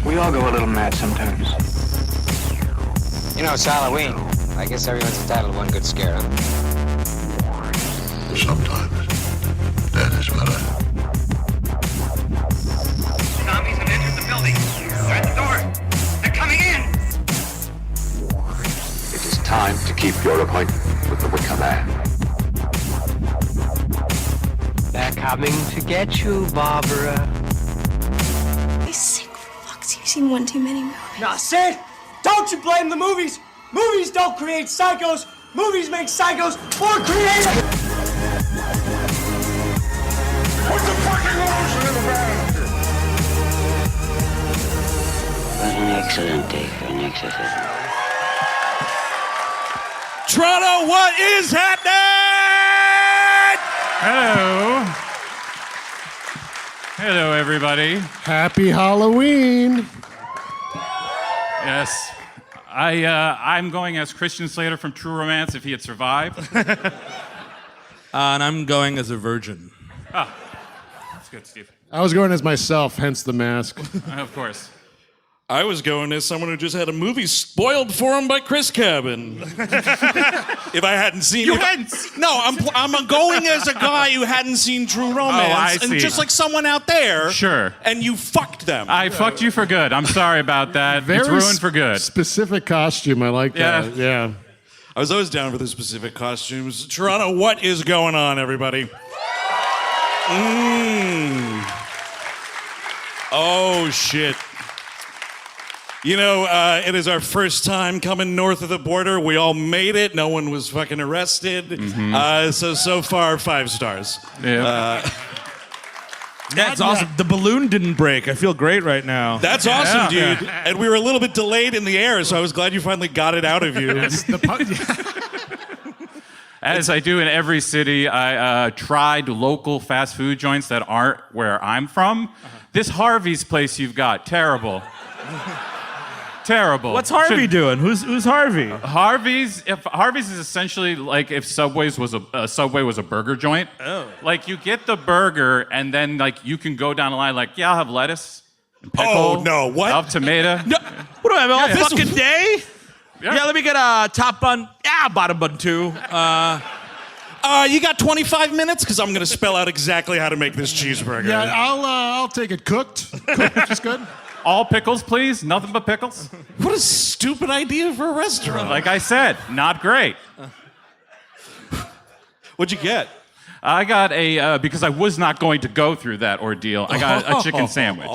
We all go a little mad sometimes. You know, it's Halloween. I guess everyone's entitled to one good scare, huh? Sometimes that is better. Zombies have entered the building. They're at the door. They're coming in. It is time to keep your appointment with the Wicker Man. They're coming to get you, Barbara. He's sick fucks. You've seen one too many movies. Nah, Sid! Don't you blame the movies! Movies don't create psychos! Movies make psychos more creative! Put the fucking lotion in the bag! What an excellent day for an exorcism. Toronto, what is happening? Hello. Hello, everybody. Happy Halloween. Yes. I'm going as Christian Slater from True Romance if he had survived. And I'm going as a virgin. Ah, that's good, Steve. I was going as myself, hence the mask. Of course. I was going as someone who just had a movie spoiled for him by Chris Cabin. If I hadn't seen You if hadn't seen... No, I'm going as a guy who hadn't seen True Romance. I see. And just like someone out there. Sure. And you fucked them. I fucked you for good. I'm sorry about that. It's ruined for good. Specific costume. I like that. Yeah. I was always down for the specific costumes. Toronto, what is going on, everybody? Oh, shit. You know, it is our first time coming north of the border. We all made it. No one was fucking arrested. Mm-hmm. So far, 5 stars. Yeah. That's awesome. The balloon didn't break. I feel great right now. That's awesome, dude. And we were a little bit delayed in the air, so I was glad you finally got it out of you. As I do in every city, I tried local fast food joints that aren't where I'm from. This Harvey's place you've got, terrible. Terrible. What's Harvey doing? Who's Harvey? Harvey's is essentially like if Subway was a burger joint. Oh. Like you get the burger and then like you can go down the line like, yeah, I'll have lettuce and pickle. Oh no, what? I'll have tomato. No, what do I have all fucking day? Yeah. Let me get a top bun. Yeah, bottom bun too. You got 25 minutes? Because I'm going to spell out exactly how to make this cheeseburger. Yeah, I'll take it cooked. Cooked is good. All pickles, please. Nothing but pickles. What a stupid idea for a restaurant. Like I said, not great. What'd you get? I got because I was not going to go through that ordeal, I got a chicken sandwich.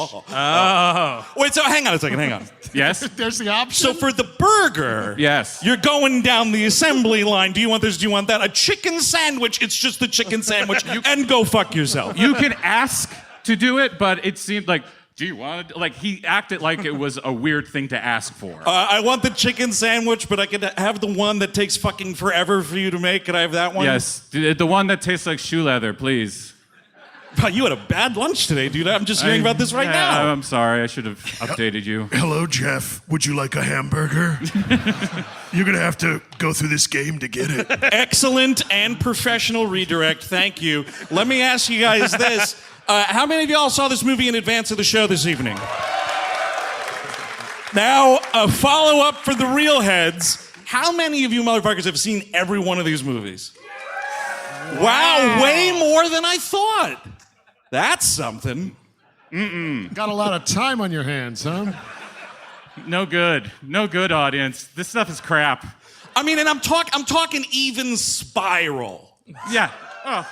Wait, so hang on a second. Yes? There's the option. So for the burger, Yes. you're going down the assembly line. Do you want this? Do you want that? A chicken sandwich. It's just the chicken sandwich. And go fuck yourself. You can ask to do it, but it seemed like, do you want to? Like, he acted like it was a weird thing to ask for. I want the chicken sandwich, but I could have the one that takes fucking forever for you to make. Could I have that one? Yes. The one that tastes like shoe leather, please. Wow, you had a bad lunch today, dude. I'm just hearing about this right now. I'm sorry. I should have updated you. Hello, Jeff. Would you like a hamburger? You're going to have to go through this game to get it. Excellent and professional redirect. Thank you. Let me ask you guys this. How many of y'all saw this movie in advance of the show this evening? Now, a follow-up for the real heads. How many of you motherfuckers have seen every one of these movies? Wow, way more than I thought. That's something. Got a lot of time on your hands, huh? No good. No good, audience. This stuff is crap. I mean, and I'm talking even Spiral. Yeah. Oh.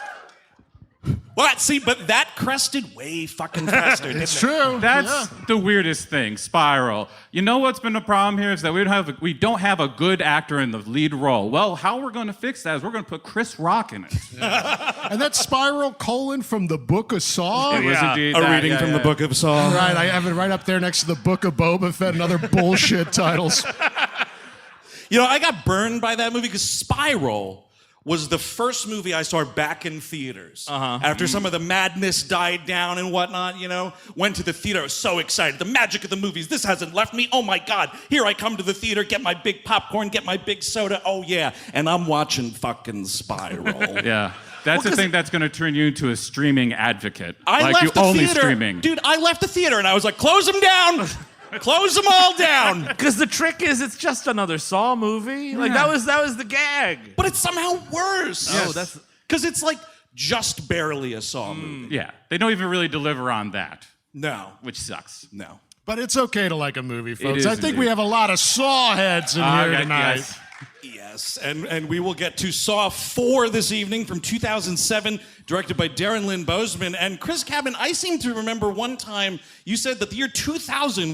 Well, see, but that crested way fucking faster. It's true. That's the weirdest thing, Spiral. You know what's been the problem here is that we don't have a good actor in the lead role. Well, how we're going to fix that is we're going to put Chris Rock in it. And that's Spiral from the Book of Saw. It was indeed a that, reading from the Book of Saw. Right, I have it right up there next to the Book of Boba Fett and other bullshit titles. You know, I got burned by that movie because Spiral was the first movie I saw back in theaters. After some of the madness died down and whatnot, you know, went to the theater. I was so excited. The magic of the movies. This hasn't left me. Oh my God. Here I come to the theater, get my big popcorn, get my big soda. Oh yeah. And I'm watching fucking Spiral. Yeah. That's the thing that's going to turn you into a streaming advocate. I like left you the only theater. streaming. Dude, I left the theater and I was like, close them down. Close them all down. Because the trick is it's just another Saw movie. Like that was the gag. But it's somehow worse. Oh, that's because it's like just barely a Saw movie. Yeah, they don't even really deliver on that, No. which sucks. No. But it's okay to like a movie, folks. is I think indeed. we have a lot of Saw heads in here tonight. Yes. Yes, and we will get to Saw 4 this evening from 2007, directed by Darren, Lynn, Bousman, and Chris Cabin. I seem to remember one time you said that the year 2007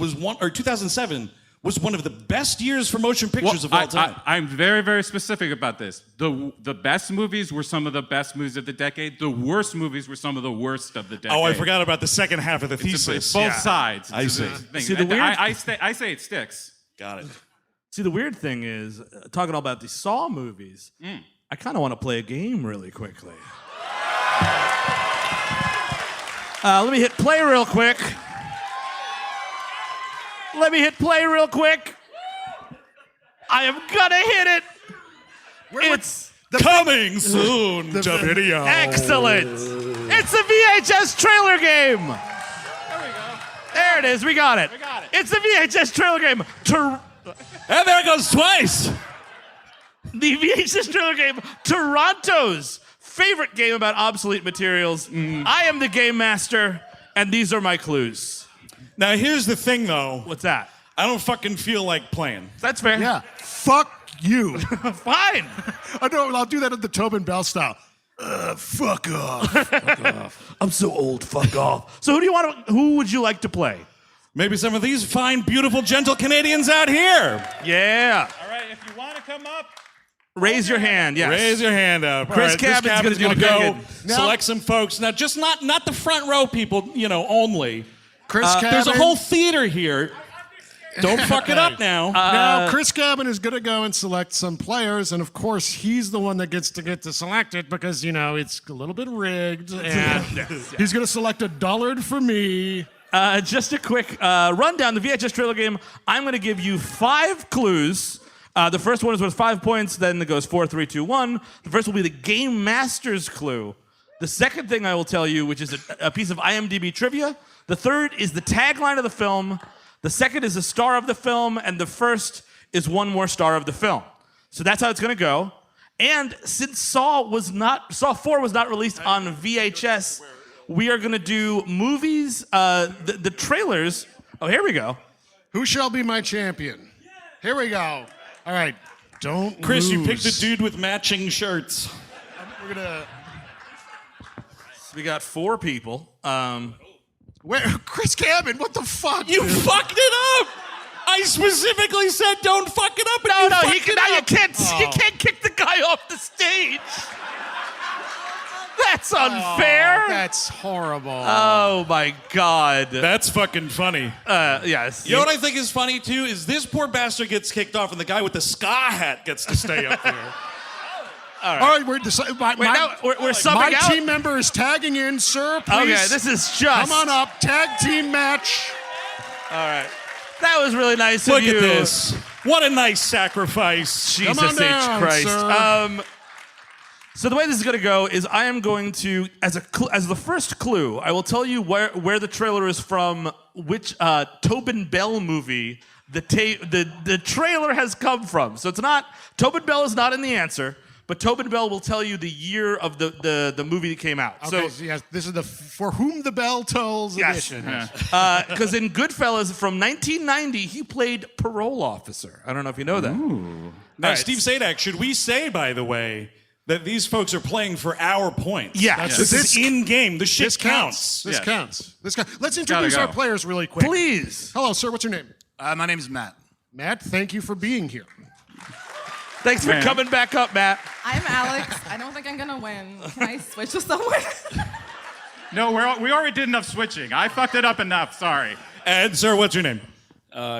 was one of the best years for motion pictures of all time. I'm very, very specific about this. The best movies were some of the best movies of the decade. The worst movies were some of the worst of the decade. Oh, I forgot about the second half of the thesis. It's both sides. I see. See, the weird- I say it sticks. Got it. See, the weird thing is, talking all about these Saw movies, I kind of want to play a game really quickly. Let me hit play real quick. I am gonna hit it. It's Coming soon to video. excellent. It's the VHS Trailer Game. There we go. There it is. We got it. It's the VHS Trailer Game. And there it goes twice. The VHS Trailer Game, Toronto's favorite game about obsolete materials. I am the game master, and these are my clues. Now, here's the thing, though. What's that? I don't fucking feel like playing. That's fair. Yeah. Fuck you. Fine. I know. I'll do that in the Tobin Bell style. Fuck off. I'm so old. Fuck off. So who would you like to play? Maybe some of these fine, beautiful, gentle Canadians out here. Yeah. All right, if you want to come up. Raise your hand. Yes. Raise your hand up. Chris All right, Cabin's gonna do go the picking. select some folks. Now, just not the front row people, only. Chris Cabin. There's a whole theater here. Don't fuck it up now. Now, Chris Cabin is going to go and select some players, and of course, he's the one that gets to select it because, it's a little bit rigged, and he's going to select a dullard for me. Just a quick rundown. The VHS Trailer Game, I'm going to give you 5 clues. The first one is worth 5 points, then it goes 4, 3, 2, 1. The first will be the Game Master's clue. The second thing I will tell you, which is a piece of IMDb trivia. The third is the tagline of the film. The second is the star of the film, and the first is one more star of the film. So that's how it's going to go. And since Saw 4 was not released on VHS, we are going to do movies, the trailers. Oh, here we go. Who shall be my champion? Here we go. All right. Don't Chris, lose. you picked a dude with matching shirts. We're gonna. We got 4 people. Where? Chris Cabin, what the fuck? You dude? fucked it up. I specifically said don't fuck it up. No, and you can't kick the guy off the stage. That's unfair. That's horrible. Oh my God. That's fucking funny. Yes. You know what I think is funny too is this poor bastard gets kicked off and the guy with the ska hat gets to stay up there. All right, we're subbing my out. out. Team member is tagging in, sir. Please. Okay, this is just. Come on up. Tag team match. All right. That was really nice Look of you. at this. What a nice sacrifice. Jesus Come on down, H. Christ. sir. So the way this is going to go is I am going to, as the first clue, I will tell you where the trailer is from, which Tobin Bell movie the trailer has come from. So it's not, Tobin Bell is not in the answer, but Tobin Bell will tell you the year of the movie that came out. Okay, so yes, this is the For Whom the Bell Tolls edition. Because in Goodfellas from 1990, he played parole officer. I don't know if you know that. Now, Right. Steve Sadak, should we say, by the way, that these folks are playing for our points? Yeah. This is in-game. The shit counts. This Yes. counts. Let's introduce Gotta our go. players really quick. Please. Hello, sir. What's your name? My name is Matt. Matt, thank you for being here. Thanks for coming back up, Matt. I'm Alex. I don't think I'm gonna win. Can I switch to someone? No, we already did enough switching. I fucked it up enough. Sorry. And, sir, what's your name?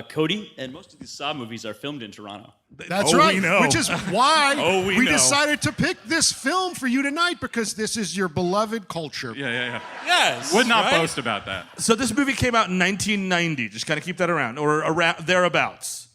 Cody, and most of these Saw movies are filmed in Toronto. That's Oh, right. we know. Which is why we know. decided to pick this film for you tonight because this is your beloved culture. Yeah. Yes. Would not right? boast about that. So this movie came out in 1990. Just kind of keep that around, or around thereabouts.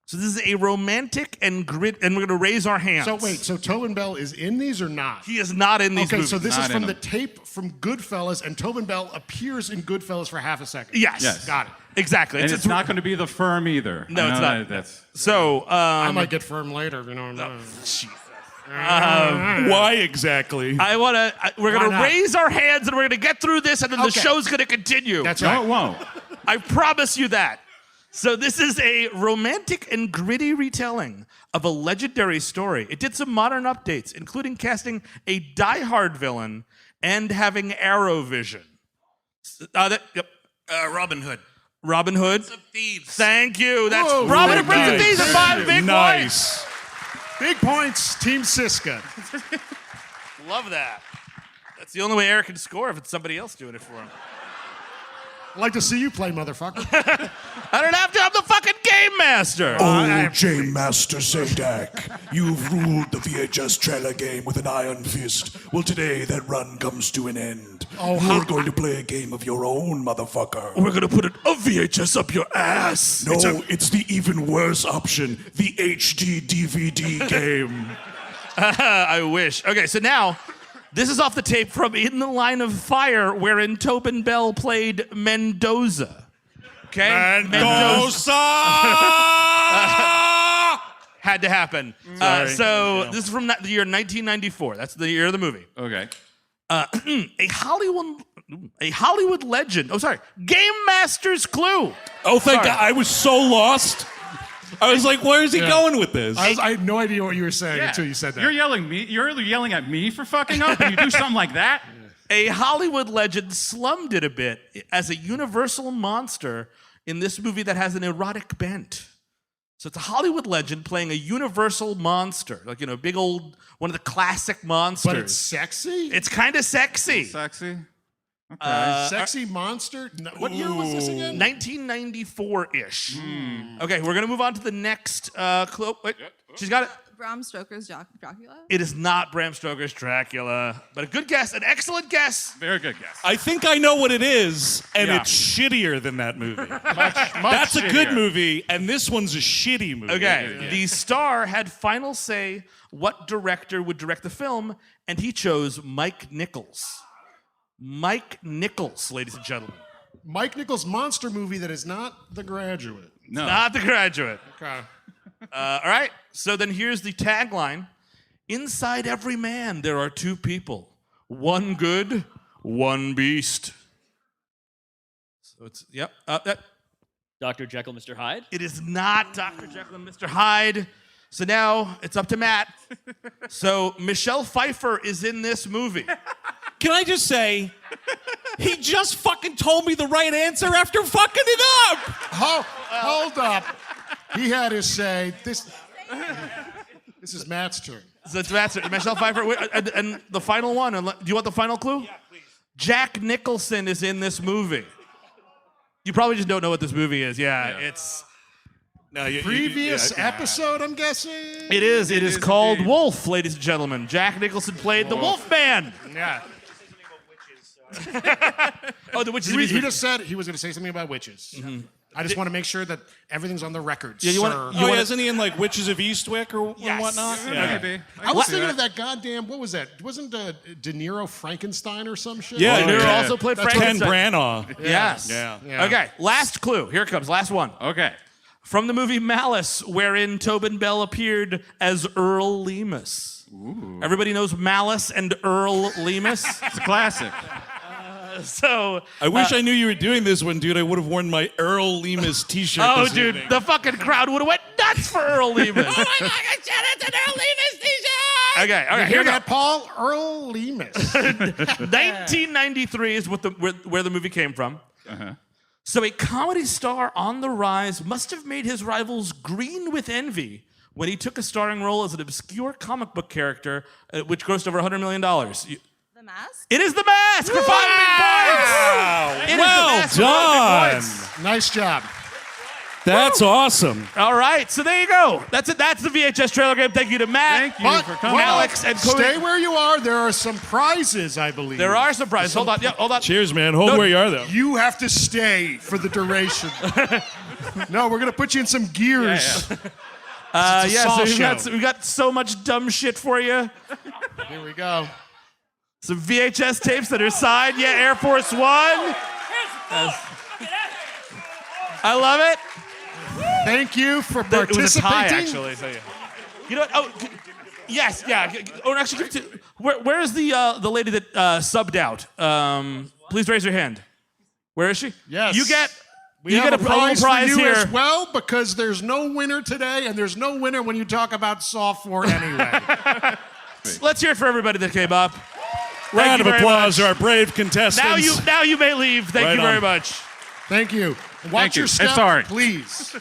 So this is a romantic and we're going to raise our hands. So wait, so Tobin Bell is in these or not? He is not in these movies. So this Not is from in the them. tape from Goodfellas, and Tobin Bell appears in Goodfellas for half a second. Yes. Got it. Exactly. And it's not going to be the firm either. No, I it's know not. That's So I might get firm later, you know. Why exactly? We're Why gonna not? raise our hands and we're gonna get through this, and then the show's gonna continue. That's no, right. it won't. I promise you that. So this is a romantic and gritty retelling of a legendary story. It did some modern updates, including casting a die-hard villain and having arrow vision. Robin Hood. Robin Hood. Prince of Thieves. Thank you. That's Whoa, Robin and very Prince of nice. Thieves at 5 big Nice. Big points, Team Siska. points. Love that. That's the only way Eric can score if it's somebody else doing it for him. I'd like to see you play, motherfucker. I don't have to. I'm the fucking game master. Oh, Game Master Zadak, you've ruled the VHS Trailer Game with an iron fist. Well, today that run comes to an end. You're going to play a game of your own, motherfucker. We're gonna put a VHS up your ass. No, it's the even worse option, the HD DVD game. I wish. Okay, so now this is off the tape from In the Line of Fire, wherein Tobin Bell played Mendoza. Okay, Mendoza! had to happen. So this is from the year 1994. That's the year of the movie. Okay. A Hollywood legend. Oh, sorry. Game Master's Clue. Oh, thank Sorry. God. I was so lost. I was like, where is he going with this? I had no idea what you were saying Yeah. until you said that. You're yelling at me for fucking up, and you do something like that? A Hollywood legend slummed it a bit as a universal monster in this movie that has an erotic bent. So it's a Hollywood legend playing a universal monster, like, you know, big old, one of the classic monsters. But it's sexy? It's kind of sexy. Sexy? Sexy monster? No, what year was this again? 1994-ish. Okay, we're going to move on to the next clue. Wait, she's got it. Bram Stoker's Dracula? It is not Bram Stoker's Dracula, but a good guess, an excellent guess. Very good guess. I think I know what it is, and Yeah. it's shittier than that movie. Much That's a good shittier. movie, and this one's a shitty movie. Okay, the star had final say what director would direct the film, and he chose Mike Nichols. Mike Nichols, ladies and gentlemen. Mike Nichols' monster movie that is not The Graduate. No. Not The Graduate. Okay. All right, so then here's the tagline. Inside every man, there are two people. One good, one beast. So it's, yep. Dr. Jekyll, Mr. Hyde? It is not Dr. Jekyll and Mr. Hyde. So now it's up to Matt. So Michelle Pfeiffer is in this movie. Can I just say, he just fucking told me the right answer after fucking it up. Hold up. He had his say. This is Matt's turn. So it's Matt's Michelle Pfeiffer. And the final one. Do you want the final clue? Yeah, please. Jack Nicholson is in this movie. You probably just don't know what this movie is. Yeah. It's... No, Previous episode, I'm guessing? It is called indeed. Wolf, ladies and gentlemen. Jack Nicholson played the Wolf Man. Yeah. Oh, the witches. He just said he was going to say something about witches. I just want to make sure that everything's on the record, Yeah, you sir. wanna- Isn't he in like Witches of Eastwick or whatnot? Yeah. Maybe. I was thinking of that goddamn, what was that? Wasn't De Niro Frankenstein or some shit? Yeah, De Niro also played Ken Frankenstein. Branagh. Yes. Yeah. Okay, last clue. Here it comes, last one. Okay. From the movie Malice, wherein Tobin Bell appeared as Earl Lemus. Ooh. Everybody knows Malice and Earl Lemus? It's a classic. So I wish I knew you were doing this one, dude. I would have worn my Earl Lemus t-shirt. Oh, this dude, evening. the fucking crowd would have went nuts for Earl Lemus. Oh my God, I said it's an Earl Lemus t-shirt! Okay, all right, You here hear we go. that, Paul? Earl Lemus. 1993 is where the movie came from. Uh-huh. So a comedy star on the rise must have made his rivals green with envy when he took a starring role as an obscure comic book character, which grossed over $100 million. The Mask? It is The Mask for 5 big points. It is The Well Mask for 5 big done. points. Nice job. That's awesome. All right, so there you go. That's it. That's the VHS trailer game. Thank you to Matt, Thank you for coming. Alex, and Cody. Stay where you are. There are some prizes, I believe. There are some prizes. Hold on. Yeah, hold on. Cheers, man. Hold where you are, though. You have to stay for the duration. No, we're gonna put you in some gears. So we got so much dumb shit for you. Here we go. Some VHS tapes that are signed. Yeah, Air Force One. I love it. Thank you for participating. It was a tie, actually. So yeah. You know what? Oh, yes, yeah. Oh, actually, where is the lady that subbed out? Please raise your hand. Where is she? Yes. You get a prize for you here as well, because there's no winner today, and there's no winner when you talk about Saw 4 anyway. Let's hear it for everybody that came up. Round of applause to our brave contestants. Now you may leave. Thank you very much. Thank you. Watch your step, sorry. please.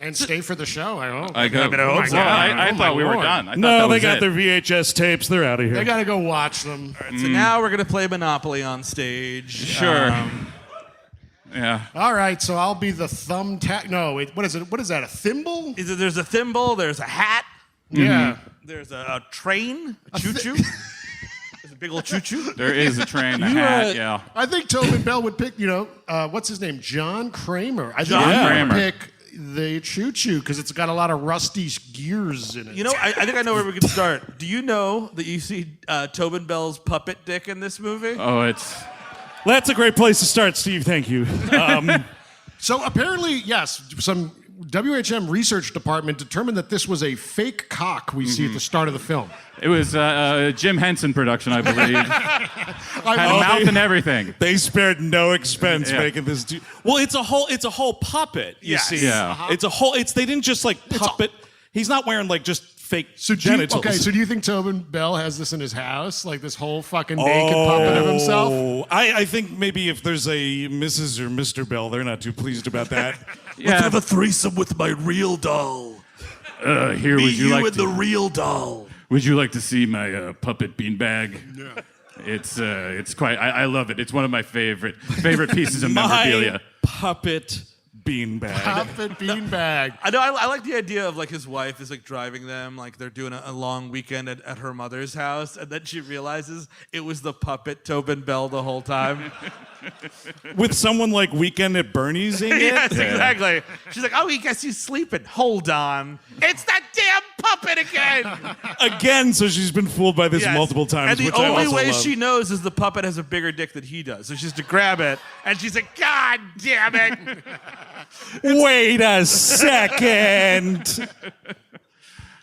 And stay for the show, I hope. I hope so. I thought we were done. They got their VHS tapes. They're out of here. They got to go watch them. All right, so now we're going to play Monopoly on stage. Sure. Yeah. All right, so I'll be the thumbtack. No, wait, what is it? What is that, a thimble? There's a thimble, there's a hat. Yeah. There's a train, a choo-choo. There's a big old choo-choo. There is a train, a hat, yeah. I think Tobin Bell would pick, what's his name? John Kramer. I think John he Kramer. would pick the choo-choo because it's got a lot of rusty gears in it. You know, I think I know where we can start. Do you know that you see Tobin Bell's puppet dick in this movie? Oh, that's a great place to start, Steve. Thank you. So apparently, yes, some WHM research department determined that this was a fake cock we see at the start of the film. It was a Jim Henson production, I believe. Had a mouth and everything. They spared no expense making this. Well, it's a whole puppet. You see, it's a whole. They didn't just like puppet. He's not wearing like just fake genitals. So do you think Tobin Bell has this in his house, like this whole fucking naked puppet of himself? I think maybe if there's a Mrs. or Mr. Bell, they're not too pleased about that. Let's have a threesome with my real doll. Here, would you like the real doll? Would you like to see my puppet beanbag? Yeah. It's quite. I love it. It's one of my favorite pieces of memorabilia. My puppet beanbag. Puppet beanbag. I know. I like the idea of like his wife is like driving them, like they're doing a long weekend at her mother's house, and then she realizes it was the puppet Tobin Bell the whole time. With someone like Weekend at Bernie's in it? Yes, exactly. She's like, oh, he guess he's sleeping. Hold on. It's that damn puppet again. Again, so she's been fooled by this multiple times. And the only way she knows is the puppet has a bigger dick than he does. So she has to grab it, and she's like, God damn it. Wait a second.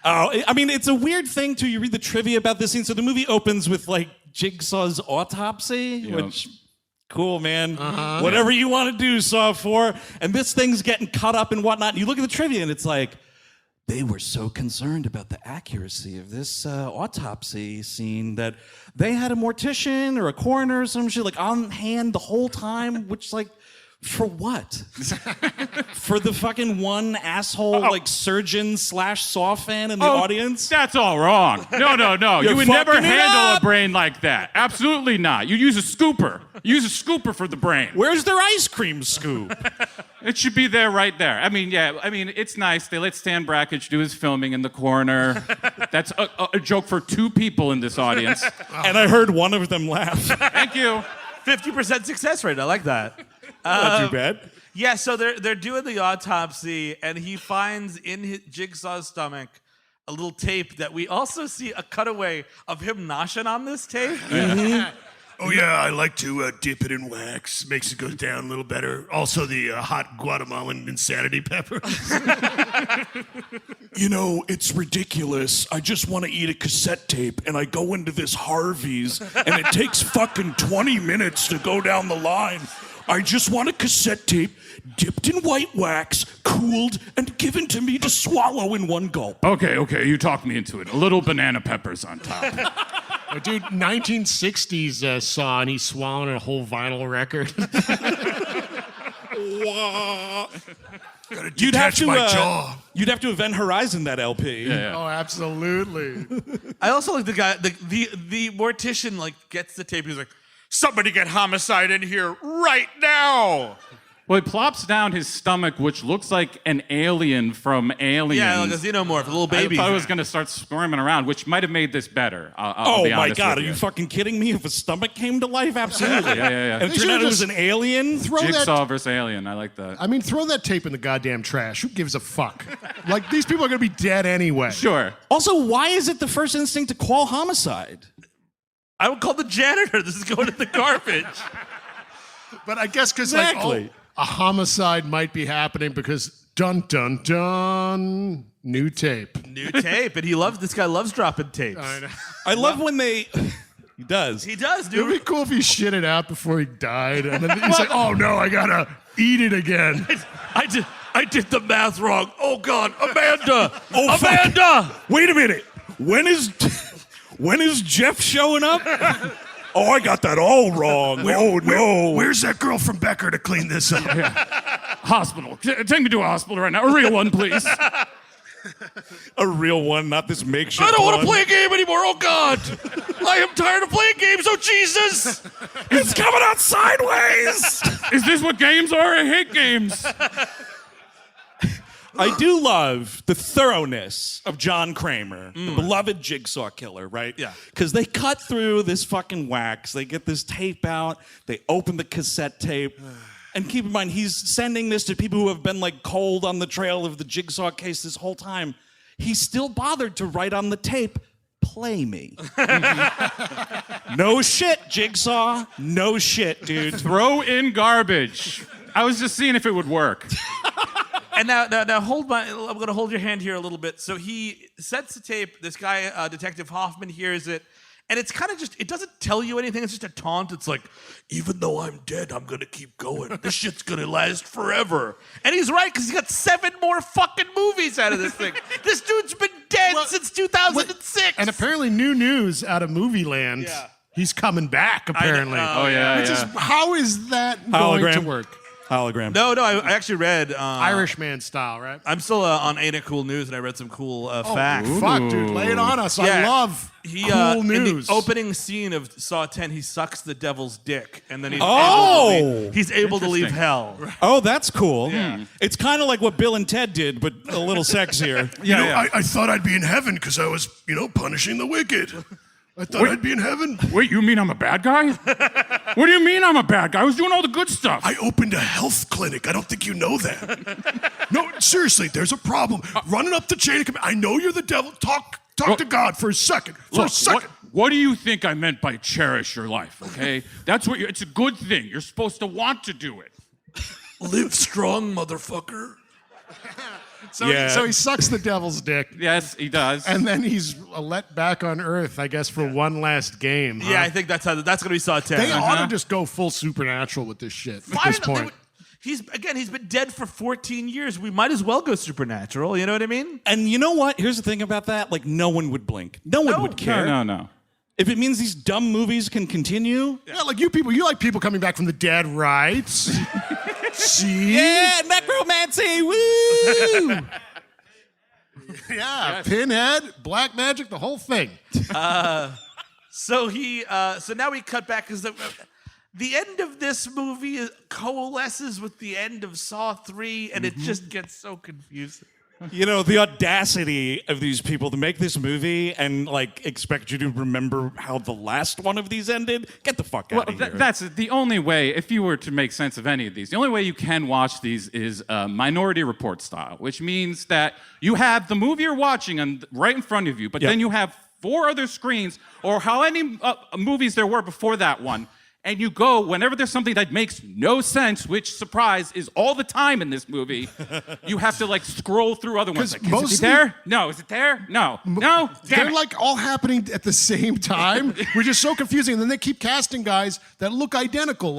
Oh, I mean, it's a weird thing, too. You read the trivia about this scene. So the movie opens with, like, Jigsaw's autopsy, which... Cool, man. Whatever you want to do, Saw 4. And this thing's getting cut up and whatnot. And you look at the trivia and it's like, they were so concerned about the accuracy of this autopsy scene that they had a mortician or a coroner or some shit like on hand the whole time, which like, for what? For the fucking one asshole like surgeon / Saw fan in the audience? That's all wrong. No. You would never handle a brain like that. Absolutely not. You'd use a scooper. Use a scooper for the brain. Where's their ice cream scoop? It should be there right there. I mean, it's nice. They let Stan Brakhage do his filming in the corner. That's a joke for 2 people in this audience. And I heard one of them laugh. Thank you. 50% success rate. I like that. Not too bad. Yeah, so they're doing the autopsy, and he finds in his Jigsaw's stomach a little tape that we also see a cutaway of him noshing on this tape. Oh, yeah, I like to dip it in wax. Makes it go down a little better. Also, the hot Guatemalan insanity pepper. You know, it's ridiculous. I just want to eat a cassette tape, and I go into this Harvey's, and it takes fucking 20 minutes to go down the line. I just want a cassette tape dipped in white wax, cooled, and given to me to swallow in one gulp. Okay, you talked me into it. A little banana peppers on top. Dude, 1960s Saw, and he's swallowing a whole vinyl record. Gotta detach my jaw. You'd have to Event Horizon that LP. Yeah. Oh, absolutely. I also like the guy, the mortician like gets the tape. He's like, somebody get homicide in here right now. Well, he plops down his stomach, which looks like an alien from Aliens. Yeah, like a xenomorph, a little baby. I thought it was going to start squirming around, which might have made this better. Oh my God, are you fucking kidding me? If a stomach came to life, absolutely. Yeah. And it turned out it was an alien. Jigsaw versus alien. I like that. I mean, throw that tape in the goddamn trash. Who gives a fuck? Like, these people are going to be dead anyway. Sure. Also, why is it the first instinct to call homicide? I would call the janitor. This is going in the garbage. But I guess because Exactly. a homicide might be happening because dun dun dun, new tape. New tape, and this guy loves dropping tapes. I know. I love when they. He does. He does, It dude. would be cool if he shit it out before he died, and then he's like, "Oh no, I gotta eat it again." I did the math wrong. Oh God, Amanda! Oh, fuck. Amanda! Wait a minute. When is Jeff showing up? Oh, I got that all wrong. No. Where's that girl from Becker to clean this up? Hospital. Take me to a hospital right now. A real one, please. A real one, not this makeshift I don't want one. to play a game anymore. Oh God, I am tired of playing games. Oh Jesus! It's coming out sideways. Is this what games are? I hate games. I do love the thoroughness of John Kramer, the beloved Jigsaw killer, right? Yeah. Because they cut through this fucking wax. They get this tape out. They open the cassette tape. And keep in mind, he's sending this to people who have been like cold on the trail of the Jigsaw case this whole time. He still bothered to write on the tape, "Play me." No shit, Jigsaw. No shit, dude. Throw in garbage. I was just seeing if it would work. And now, I'm going to hold your hand here a little bit. So he sets the tape. This guy, Detective Hoffman, hears it. And it's kind of just, it doesn't tell you anything. It's just a taunt. It's like, even though I'm dead, I'm going to keep going. This shit's going to last forever. And he's right, because he's got 7 more fucking movies out of this thing. This dude's been dead since 2006. And apparently, new news out of Movie Land. Yeah. He's coming back, apparently. Oh, yeah. Which is, how is that going to work? Hologram. No, I actually read... Irishman style, right? I'm still on Ain't It Cool News, and I read some cool facts. Fuck, dude. Lay it on us. I love cool news. In the opening scene of Saw 10, he sucks the devil's dick, and then he's able to leave hell. Oh, that's cool. Yeah. It's kind of like what Bill and Ted did, but a little sexier. I thought I'd be in heaven because I was, punishing the wicked. I thought I'd be in heaven. Wait, you mean I'm a bad guy? What do you mean I'm a bad guy? I was doing all the good stuff. I opened a health clinic. I don't think you know that. No, seriously, there's a problem. Running up the chain of command. I know you're the devil. Talk to God for a second. What do you think I meant by cherish your life, okay? That's what it's a good thing. You're supposed to want to do it. Live strong, motherfucker. So he sucks the devil's dick. Yes, he does. And then he's let back on Earth, I guess, for one last game. Yeah, I think that's going to be Saw 10. They ought to just go full supernatural with this shit at this point. He's been dead for 14 years. We might as well go supernatural. You know what I mean? And you know what? Here's the thing about that. Like, no one would blink. No one would care. No. If it means these dumb movies can continue. Yeah, like you like people coming back from the dead, right? See? Yeah, necromancy, woo! Yeah, Pinhead, black magic, the whole thing. So now we cut back because the end of this movie coalesces with the end of Saw 3, and it just gets so confusing. The audacity of these people to make this movie and expect you to remember how the last one of these ended. Get the fuck out of here. That's the only way, if you were to make sense of any of these, the only way you can watch these is Minority Report style, which means that you have the movie you're watching right in front of you, but then you have 4 other screens, or how many movies there were before that one, and you go, whenever there's something that makes no sense, which, surprise, is all the time in this movie, you have to scroll through other ones. Is it there? No. Is it there? No. No? They're all happening at the same time, which is so confusing. And then they keep casting guys that look identical.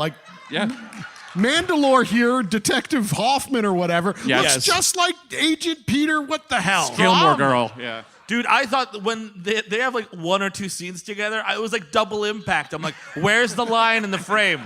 Mandylor here, Detective Hoffman or whatever, looks just like Agent Peter. What the hell? Gilmore Girl. Yeah. Dude, I thought when they have 1 or 2 scenes together, it was double impact. I'm like, where's the line in the frame?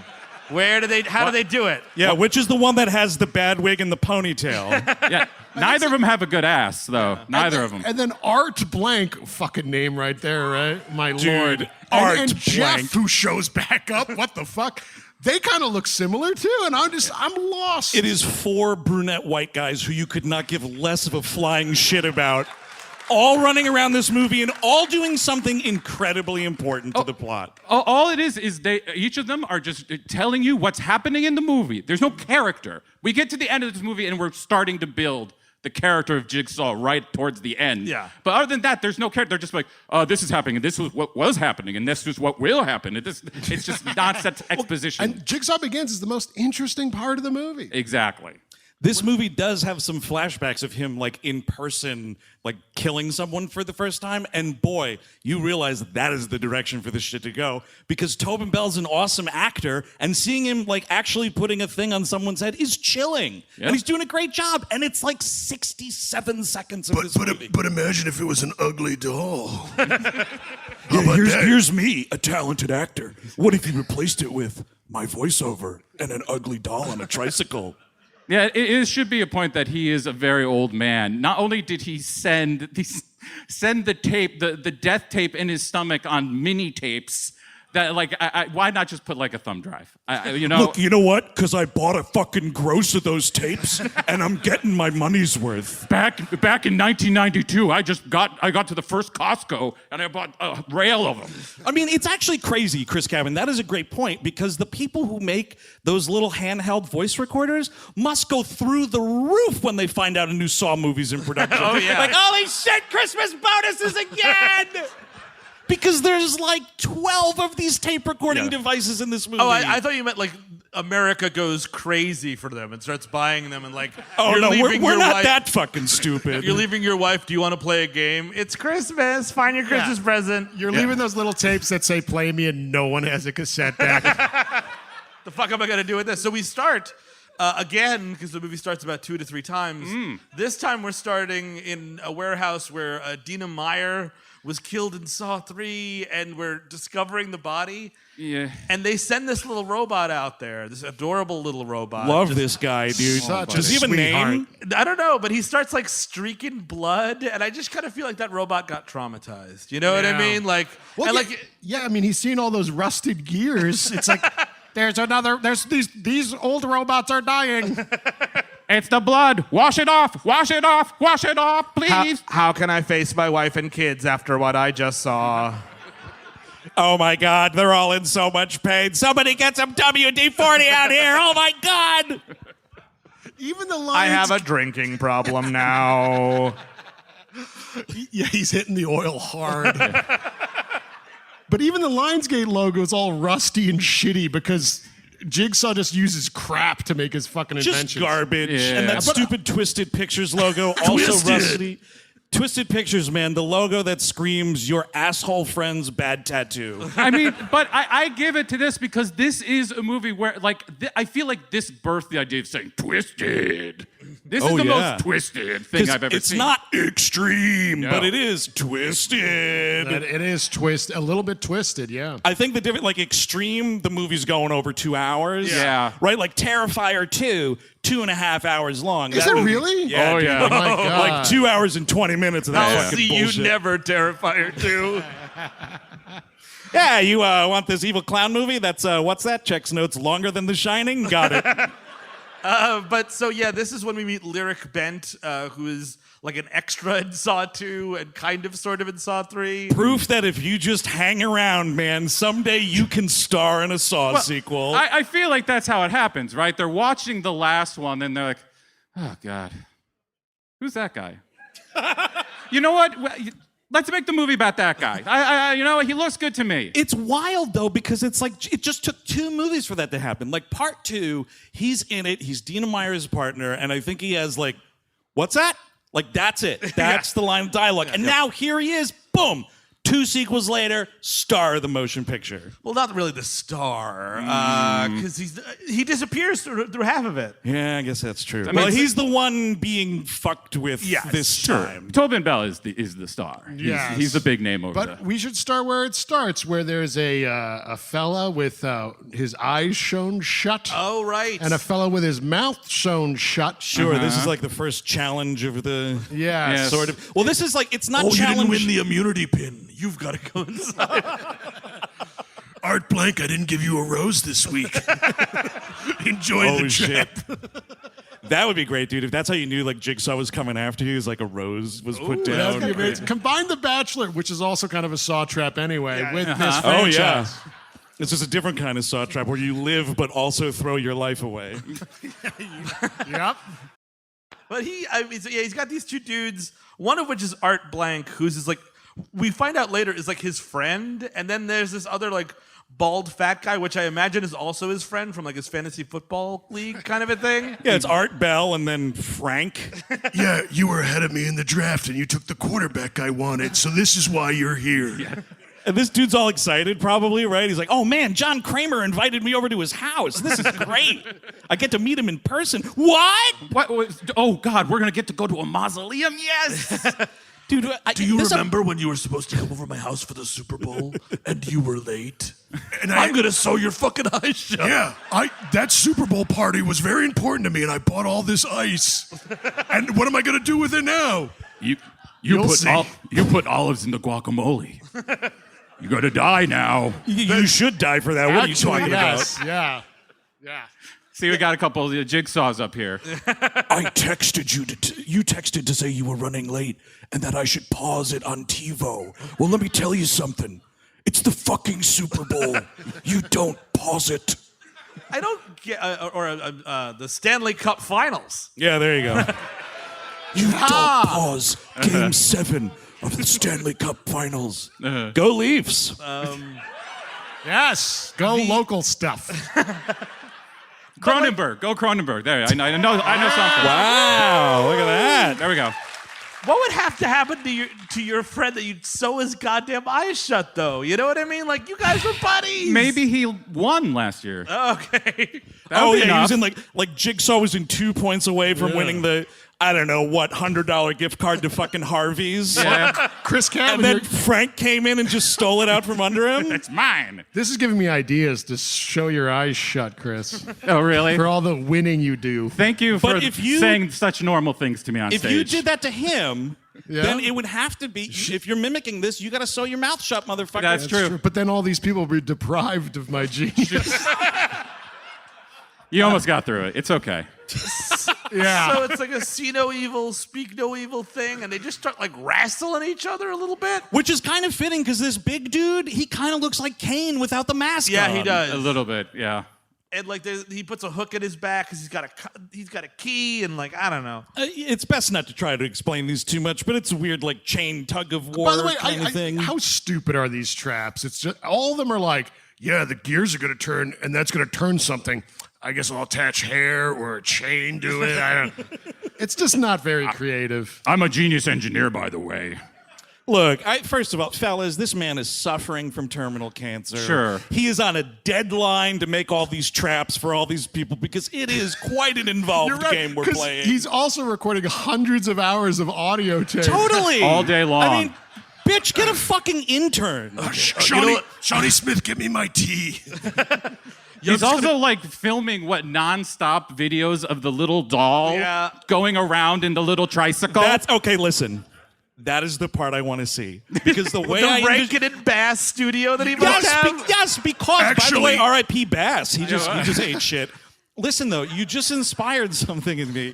How do they do it? Yeah, which is the one that has the bad wig and the ponytail? Yeah, neither of them have a good ass, though. Neither of them. And then Art Blank, fucking name right there, right? My lord. Art and Blank. Jeff, who shows back up. What the fuck? they kind of look similar too, and I'm lost. It is 4 brunette white guys who you could not give less of a flying shit about, all running around this movie and all doing something incredibly important to the plot. All it is each of them are just telling you what's happening in the movie. There's no character. We get to the end of this movie and we're starting to build the character of Jigsaw right towards the end. Yeah. But other than that, there's no character. They're just like, oh, this is happening, and this was what was happening, and this is what will happen. It's just nonsense exposition. And Jigsaw Begins is the most interesting part of the movie. Exactly. This movie does have some flashbacks of him, like, in person, like, killing someone for the first time. And boy, you realize that is the direction for this shit to go. Because Tobin Bell's an awesome actor, and seeing him, like, actually putting a thing on someone's head is chilling. Yep. And he's doing a great job. And it's like 67 seconds of this movie. But imagine if it was an ugly doll. Here's me, a talented actor. What if you replaced it with my voiceover and an ugly doll on a tricycle? Yeah, it should be a point that he is a very old man. Not only did he send the tape, the death tape in his stomach on mini tapes, that like, why not just put like a thumb drive? Look, you know what? Because I bought a fucking gross of those tapes, and I'm getting my money's worth. Back in 1992, I got to the first Costco and I bought a rail of them. I mean, it's actually crazy, Chris Cabin. That is a great point, because the people who make those little handheld voice recorders must go through the roof when they find out a new Saw movie's in production. Oh yeah. Like, holy shit, Christmas bonuses again! Because there's like 12 of these tape recording devices in this movie. Oh, I thought you meant like America goes crazy for them and starts buying them and like. Oh no, we're not wife, that fucking stupid. You're leaving your wife. Do you want to play a game? It's Christmas. Find your Christmas present. You're leaving those little tapes that say "Play Me" and no one has a cassette deck. The fuck am I gonna do with this? So we start. Again, because the movie starts about 2 to 3 times. This time we're starting in a warehouse where Dina Meyer was killed in Saw 3, and we're discovering the body. Yeah. And they send this little robot out there, this adorable little robot. Love this guy, dude. Does he have a name? I don't know, but he starts like streaking blood, and I just kind of feel like that robot got traumatized. You know what I mean? Like, well, I mean, he's seen all those rusted gears. It's like, there's these old robots are dying. It's the blood. Wash it off. Wash it off. Wash it off, please. How can I face my wife and kids after what I just saw? Oh my God, they're all in so much pain. Somebody get some WD-40 out here. Oh my God. Even the lines. I have a drinking problem now. Yeah, he's hitting the oil hard. But even the Lionsgate logo is all rusty and shitty because Jigsaw just uses crap to make his fucking inventions. Just garbage. Yeah. And that stupid Twisted Pictures logo, also rusty. Twisted Pictures, man, the logo that screams your asshole friend's bad tattoo. I mean, but I give it to this because this is a movie where, like, I feel like this birthed the idea of saying twisted. This is the most twisted thing I've ever seen. It's not extreme, but it is twisted. It is a little bit twisted, yeah. I think the difference, like extreme, the movie's going over 2 hours. Yeah. Right? Like Terrifier 2, 2.5 hours long. Is it really? Yeah. Oh, dude. yeah. Oh, my God. Like 2 hours and 20 minutes of that I'll fucking see bullshit. you never, Terrifier 2. Yeah, you want this evil clown movie? That's, what's that? Checks notes longer than The Shining? Got it. But so, yeah, this is when we meet Lyriq Bent, who is like an extra in Saw 2 and kind of sort of in Saw 3. Proof that if you just hang around, man, someday you can star in a Saw sequel. I feel like that's how it happens, right? They're watching the last one and they're like, oh, God, who's that guy? You know what? Let's make the movie about that guy. You know, he looks good to me. It's wild, though, because it's like, it just took 2 movies for that to happen. Like, part 2, he's in it, he's Dina Meyer's partner, and I think he has, like, what's that? Like, that's it. That's the line of dialogue. And now here he is, boom. 2 sequels later, star of the motion picture. Well, not really the star, because he disappears through half of it. Yeah, I guess that's true. Well, he's the one being fucked with this time. Tobin Bell is the star. Yes. He's the big name over there. But we should start where it starts, where there's a fella with his eyes shown shut. Oh, right. And a fella with his mouth shown shut. Sure, this is like the first challenge of the... Yeah. Sort of. Well, this is like, it's not You challenge... didn't win the immunity pin. You've got to go inside. Art blank, I didn't give you a rose this week. Enjoy the trap. That would be great, dude. If that's how you knew like Jigsaw was coming after you, is like a rose was put down. That'd be amazing. Combine The Bachelor, which is also kind of a saw trap anyway, with this franchise. Oh, yeah. It's just a different kind of saw trap where you live but also throw your life away. Yep. But he's got these two dudes, one of which is Art Blank, who's his, like, we find out later is like his friend, and then there's this other like bald fat guy, which I imagine is also his friend from like his fantasy football league kind of a thing. Yeah, it's Art Bell and then Frank. Yeah, you were ahead of me in the draft and you took the quarterback I wanted, so this is why you're here. Yeah. And this dude's all excited, probably, right? He's like, oh man, John Kramer invited me over to his house. This is great. I get to meet him in person. What? Oh God, we're gonna get to go to a mausoleum? Yes. Dude, do you remember when you were supposed to come over my house for the Super Bowl and you were late? And I'm gonna sew your fucking eyes shut. Yeah, that Super Bowl party was very important to me, and I bought all this ice. And what am I gonna do with it now? You put olives in the guacamole. You're gonna die now. You should die for that. What are you talking about? Yeah. See, we got a couple of jigsaws up here. I texted you you texted to say you were running late and that I should pause it on TiVo. Well, let me tell you something. It's the fucking Super Bowl. You don't pause it. I don't get the Stanley Cup Finals. Yeah, there you go. You don't pause Game 7 of the Stanley Cup Finals. Go Leafs. Yes, go local stuff. Cronenberg, go Cronenberg. There, I know something. Wow, look at that. There we go. What would have to happen to your friend that you'd sew his goddamn eyes shut, though? You know what I mean? Like, you guys were buddies. Maybe he won last year. Okay. Oh yeah, he was in like Jigsaw was in 2 points away from winning the, I don't know what, $100 gift card to fucking Harvey's. Yeah. Chris Cavan. And then Frank came in and just stole it out from under him. It's mine. This is giving me ideas to show your eyes shut, Chris. Oh, really? For all the winning you do. Thank you for saying such normal things to me on stage. If you did that to him, then it would have to be, if you're mimicking this, you got to sew your mouth shut, motherfucker. That's true. But then all these people will be deprived of my genius. You almost got through it. It's okay. Yeah. So it's like a see no evil, speak no evil thing, and they just start like wrestling each other a little bit. Which is kind of fitting because this big dude, he kind of looks like Kane without the mask on. Yeah, he does. A little bit, yeah. And like he puts a hook in his back because he's got a key, and like I don't know. It's best not to try to explain these too much, but it's a weird like chain tug of war By the way, kind of thing. How stupid are these traps? It's just all of them are like, yeah, the gears are going to turn, and that's going to turn something. I guess I'll attach hair or a chain to it. I don't. It's just not very creative. I'm a genius engineer, by the way. Look, first of all, fellas, this man is suffering from terminal cancer. Sure. He is on a deadline to make all these traps for all these people because it is quite an involved game we're playing. He's also recording hundreds of hours of audio tape. Totally. All day long. I mean, bitch, get a fucking intern. Shawnee Smith, give me my tea. He's also like filming nonstop videos of the little doll going around in the little tricycle. That's okay. Listen, that is the part I want to see because the way the Rankin and Bass studio that he must have. Yes, because by the way, R.I.P. Bass. He just ate shit. Listen though, you just inspired something in me.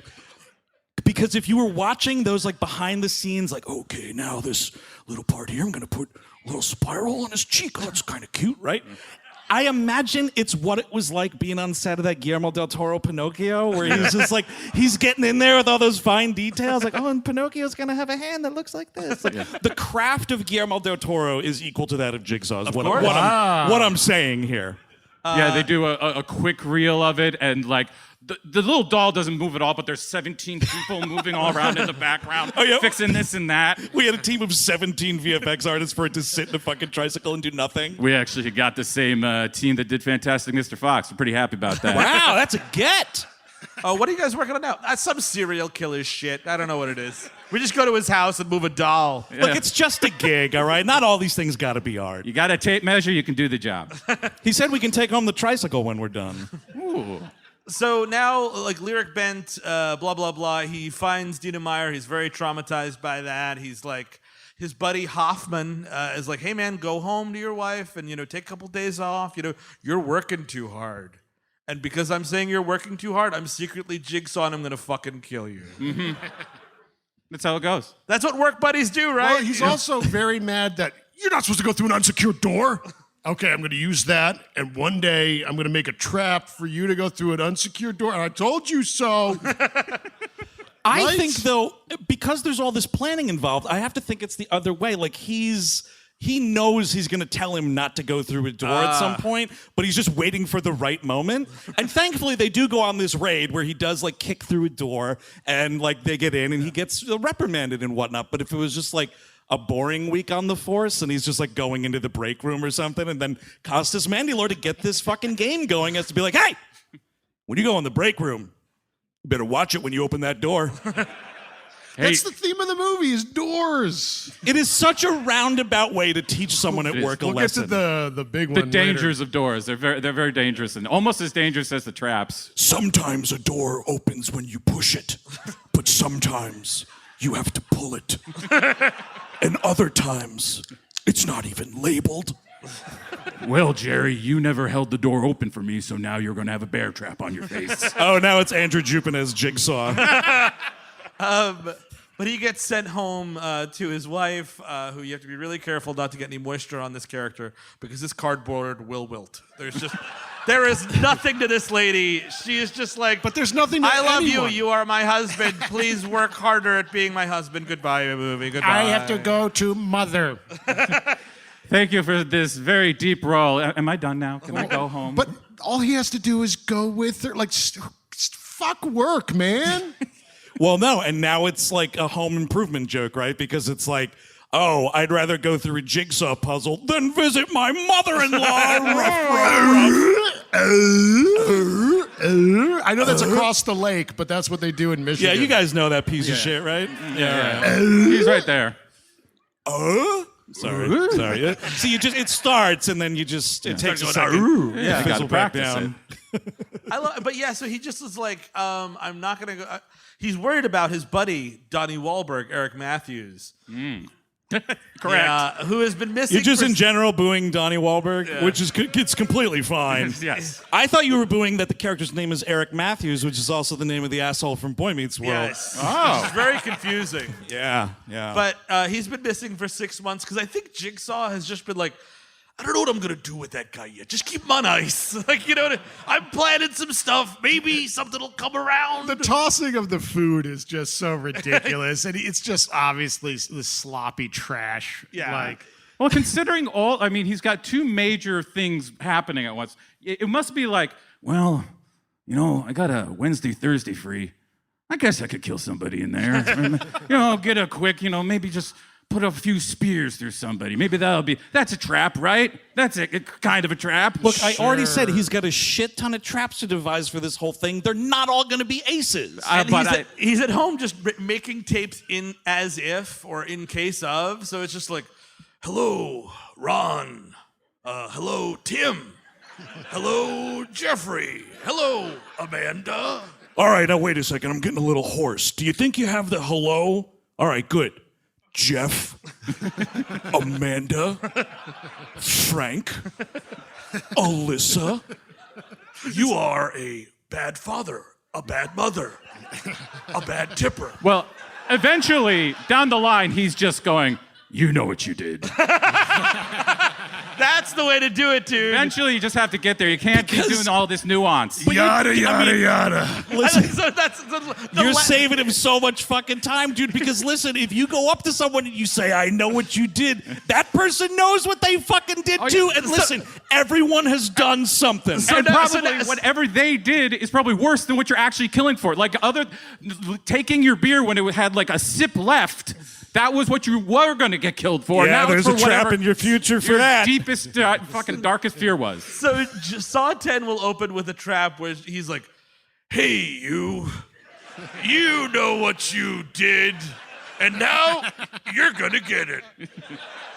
Because if you were watching those like behind the scenes, like, okay, now this little part here, I'm gonna put a little spiral on his cheek. Oh, that's kind of cute, right? I imagine it's what it was like being on set of that Guillermo del Toro Pinocchio, where he's just like, he's getting in there with all those fine details, like, oh, and Pinocchio's gonna have a hand that looks like this. Like, the craft of Guillermo del Toro is equal to that of Jigsaw's. What I'm saying here. Yeah, they do a quick reel of it, and like the little doll doesn't move at all, but there's 17 people moving all around in the background, fixing this and that. We had a team of 17 VFX artists for it to sit in a fucking tricycle and do nothing. We actually got the same team that did Fantastic Mr. Fox. We're pretty happy about that. Wow, that's a get. Oh, what are you guys working on now? That's some serial killer shit. I don't know what it is. We just go to his house and move a doll. Yeah. Look, it's just a gig, all right? Not all these things got to be art. You got a tape measure, you can do the job. He said we can take home the tricycle when we're done. Ooh. So now, like, Lyriq bent, blah, blah, blah. He finds Dina Meyer. He's very traumatized by that. He's like, his buddy Hoffman is like, hey man, go home to your wife and take a couple days off. You're working too hard. And because I'm saying you're working too hard, I'm secretly Jigsaw and I'm gonna fucking kill you. Mm-hmm. That's how it goes. That's what work buddies do, right? Well, he's also very mad that you're not supposed to go through an unsecured door. Okay, I'm going to use that, and one day I'm going to make a trap for you to go through an unsecured door, and I told you so. I think, though, because there's all this planning involved, I have to think it's the other way. Like, he knows he's going to tell him not to go through a door at some point, but he's just waiting for the right moment. And thankfully, they do go on this raid where he does, like, kick through a door, and, like, they get in, and he gets reprimanded and whatnot. But if it was just, like, a boring week on the force, and he's just like going into the break room or something, and then Costas Mandylor, to get this fucking game going, has to be like, hey, when you go in the break room, you better watch it when you open that door. That's the theme of the movie, is doors. It is such a roundabout way to teach someone at work a lesson. We'll get to the big one The dangers later. of doors. They're very dangerous, and almost as dangerous as the traps. Sometimes a door opens when you push it, but sometimes you have to pull it. And other times, it's not even labeled. Well, Jerry, you never held the door open for me, so now you're going to have a bear trap on your face. Oh, now it's Andrew Jupin as Jigsaw. But he gets sent home to his wife, who you have to be really careful not to get any moisture on this character, because this cardboard will wilt. There is nothing to this lady. She is just like, but there's nothing to I love anyone. you. You are my husband. Please work harder at being my husband. Goodbye, movie. Goodbye. I have to go to Mother. Thank you for this very deep role. Am I done now? Can I go home? But all he has to do is go with her. Like, fuck work, man. Well, no, and now it's like a home improvement joke, right? Because it's like, oh, I'd rather go through a jigsaw puzzle than visit my mother-in-law. I know that's across the lake, but that's what they do in Michigan. Yeah, you guys know that piece of shit, right? Yeah. He's right there. Sorry. See, it starts and then it takes a second. Yeah, fizzle back down. So he just is like, I'm not gonna go. He's worried about his buddy Donnie Wahlberg, Eric Matthews. Correct. Who has been missing. You're just in general booing Donnie Wahlberg, which is it's completely fine. Yes. I thought you were booing that the character's name is Eric Matthews, which is also the name of the asshole from Boy Meets World. Yes. Oh. It's very confusing. Yeah. But he's been missing for 6 months because I think Jigsaw has just been like, I don't know what I'm going to do with that guy yet. Just keep him on ice. I'm planning some stuff. Maybe something will come around. The tossing of the food is just so ridiculous. And it's just obviously the sloppy trash. Yeah. Well, considering he's got two major things happening at once. It must be like, well, I got a Wednesday, Thursday free. I guess I could kill somebody in there. Get a quick, maybe just put a few spears through somebody. Maybe that's a trap, right? That's kind of a trap. Look, I already said he's got a shit ton of traps to devise for this whole thing. They're not all going to be aces. He's at home just making tapes in as if or in case of. So it's just like, hello, Ron. Hello, Tim. Hello, Jeffrey. Hello, Amanda. All right, now wait a second. I'm getting a little hoarse. Do you think you have the hello? All right, good. Jeff, Amanda, Frank, Alyssa. You are a bad father, a bad mother, a bad tipper. Well, eventually, down the line, he's just going, you know what you did. That's the way to do it, dude. Eventually, you just have to get there. You can't be doing all this nuance. Yada. Listen, So you're saving him so much fucking time, dude, because listen, if you go up to someone and you say, I know what you did, that person knows what they fucking did too. And listen, everyone has done something. And probably whatever they did is probably worse than what you're actually killing for. Like taking your beer when it had like a sip left. That was what you were going to get killed for. Yeah, now there's it's for a trap in your future for your that. Deepest, fucking darkest fear was. So Saw 10 will open with a trap where he's like, hey, you know what you did, and now you're going to get it.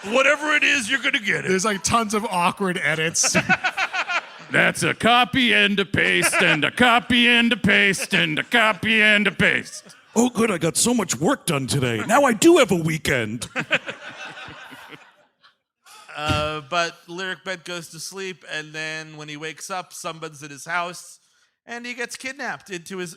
Whatever it is, you're going to get it. There's like tons of awkward edits. That's a copy and a paste and a copy and a paste and a copy and a paste. Oh, good. I got so much work done today. Now I do have a weekend. But Lyriq Bent goes to sleep, and then when he wakes up, someone's at his house, and he gets kidnapped into his...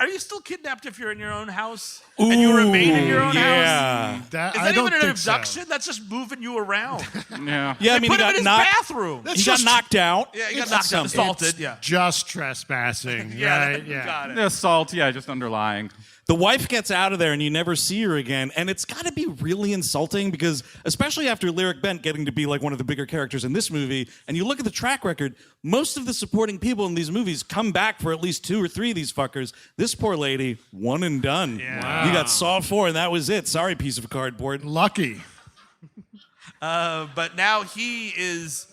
Are you still kidnapped if you're in your own house? Ooh, and you remain in your own yeah. house? Is that even an abduction? That's just moving you around. Yeah, They I mean, put he him got in his knocked. bathroom. He got knocked out. Yeah, he got knocked out, assaulted. Yeah. Just trespassing. Yeah, right? you got it. The assault, yeah, just underlying. The wife gets out of there and you never see her again. And it's got to be really insulting because, especially after Lyriq Bent getting to be like one of the bigger characters in this movie, and you look at the track record, most of the supporting people in these movies come back for at least 2 or 3 of these fuckers. This poor lady, one and done. Yeah. Wow. You got Saw 4 and that was it. Sorry, piece of cardboard. Lucky. But now he is...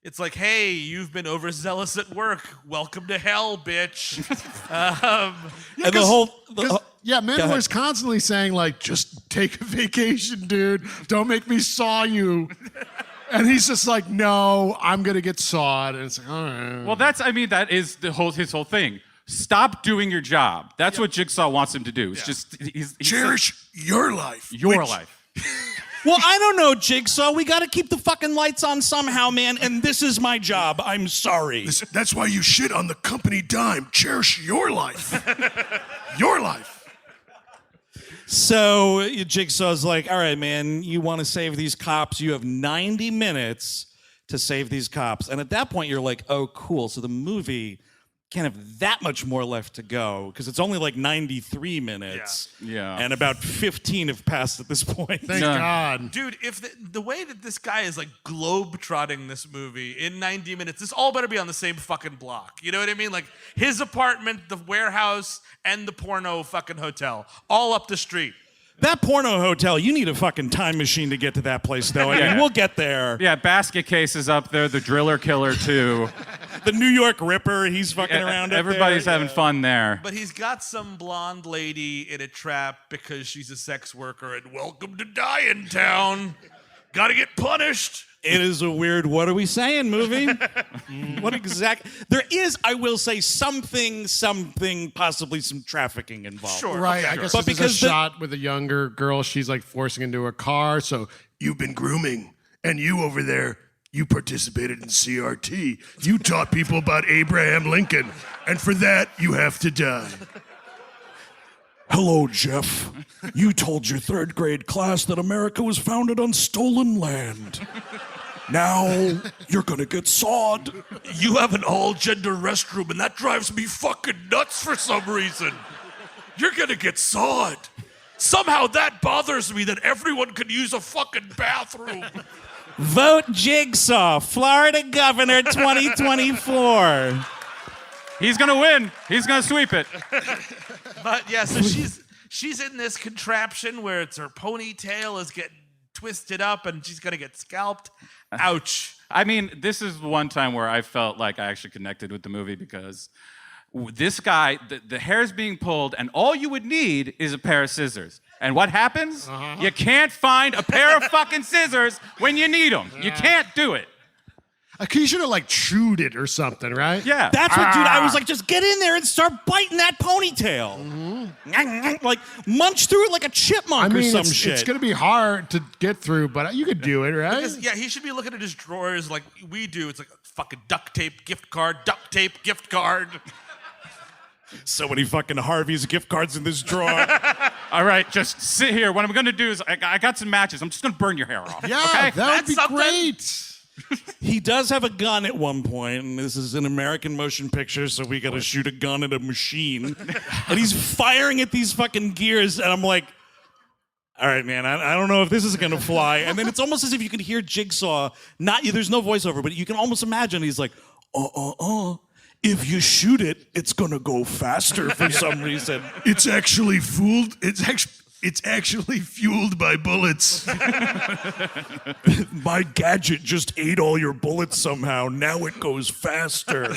It's like, hey, you've been overzealous at work. Welcome to hell, bitch. And the whole... Yeah, Mandylor's constantly saying, like, just take a vacation, dude. Don't make me saw you. And he's just like, no, I'm going to get sawed. And it's like, all right. Well, that is his whole thing. Stop doing your job. That's what Jigsaw wants him to do. It's just... He's Cherish your life. your life. Well, I don't know, Jigsaw. We got to keep the fucking lights on somehow, man. And this is my job. I'm sorry. Listen, that's why you shit on the company dime. Cherish your life. Your life. So Jigsaw's like, all right, man, you want to save these cops? You have 90 minutes to save these cops. And at that point, you're like, oh, cool. So the movie can't have that much more left to go because it's only like 93 minutes. Yeah. And about 15 have passed at this point. Thank God. Dude, if the way that this guy is like globe-trotting this movie in 90 minutes, this all better be on the same fucking block. You know what I mean? Like his apartment, the warehouse, and the porno fucking hotel, all up the street. That porno hotel, you need a fucking time machine to get to that place, though. I mean, we'll get there. Yeah, Basket Case is up there. The Driller Killer, too. The New York Ripper, he's fucking around Everybody's up there. having fun there. But he's got some blonde lady in a trap because she's a sex worker and welcome to Dying Town. Gotta get punished. It is a weird what are we saying movie. What exact... There is, I will say, something, possibly some trafficking involved. Sure. Right, I guess But this is a because shot with a younger girl she's like forcing into a car, so You've been grooming. And you over there, you participated in CRT. You taught people about Abraham Lincoln. And for that, you have to die. Hello, Jeff. You told your 3rd grade class that America was founded on stolen land. Now you're gonna get sawed. You have an all-gender restroom, and that drives me fucking nuts for some reason. You're gonna get sawed. Somehow that bothers me that everyone can use a fucking bathroom. Vote Jigsaw, Florida Governor 2024. He's going to win. He's going to sweep it. But yeah, so she's in this contraption where it's her ponytail is getting twisted up and she's gonna get scalped. Ouch. I mean, this is one time where I felt like I actually connected with the movie because this guy, the hair's being pulled, and all you would need is a pair of scissors. And what happens? You can't find a pair of fucking scissors when you need them. You can't do it. He should have like chewed it or something, right? Yeah. That's what, dude, I was like, just get in there and start biting that ponytail. Like, munch through it like a chipmunk or some shit. It's going to be hard to get through, but you could do it, right? Because, yeah, he should be looking at his drawers like we do. It's like fucking duct tape, gift card, duct tape, gift card. So many fucking Harvey's gift cards in this drawer. All right, just sit here. What I'm going to do is I got some matches. I'm just going to burn your hair off. Yeah, okay? that would be great. He does have a gun at one point, and this is an American motion picture, so we got to shoot a gun at a machine. And he's firing at these fucking gears, and I'm like, all right, man, I don't know if this is going to fly. And then it's almost as if you can hear Jigsaw. There's no voiceover, but you can almost imagine he's like, If you shoot it, it's gonna go faster for some reason. It's actually fueled by bullets. My gadget just ate all your bullets somehow. Now it goes faster.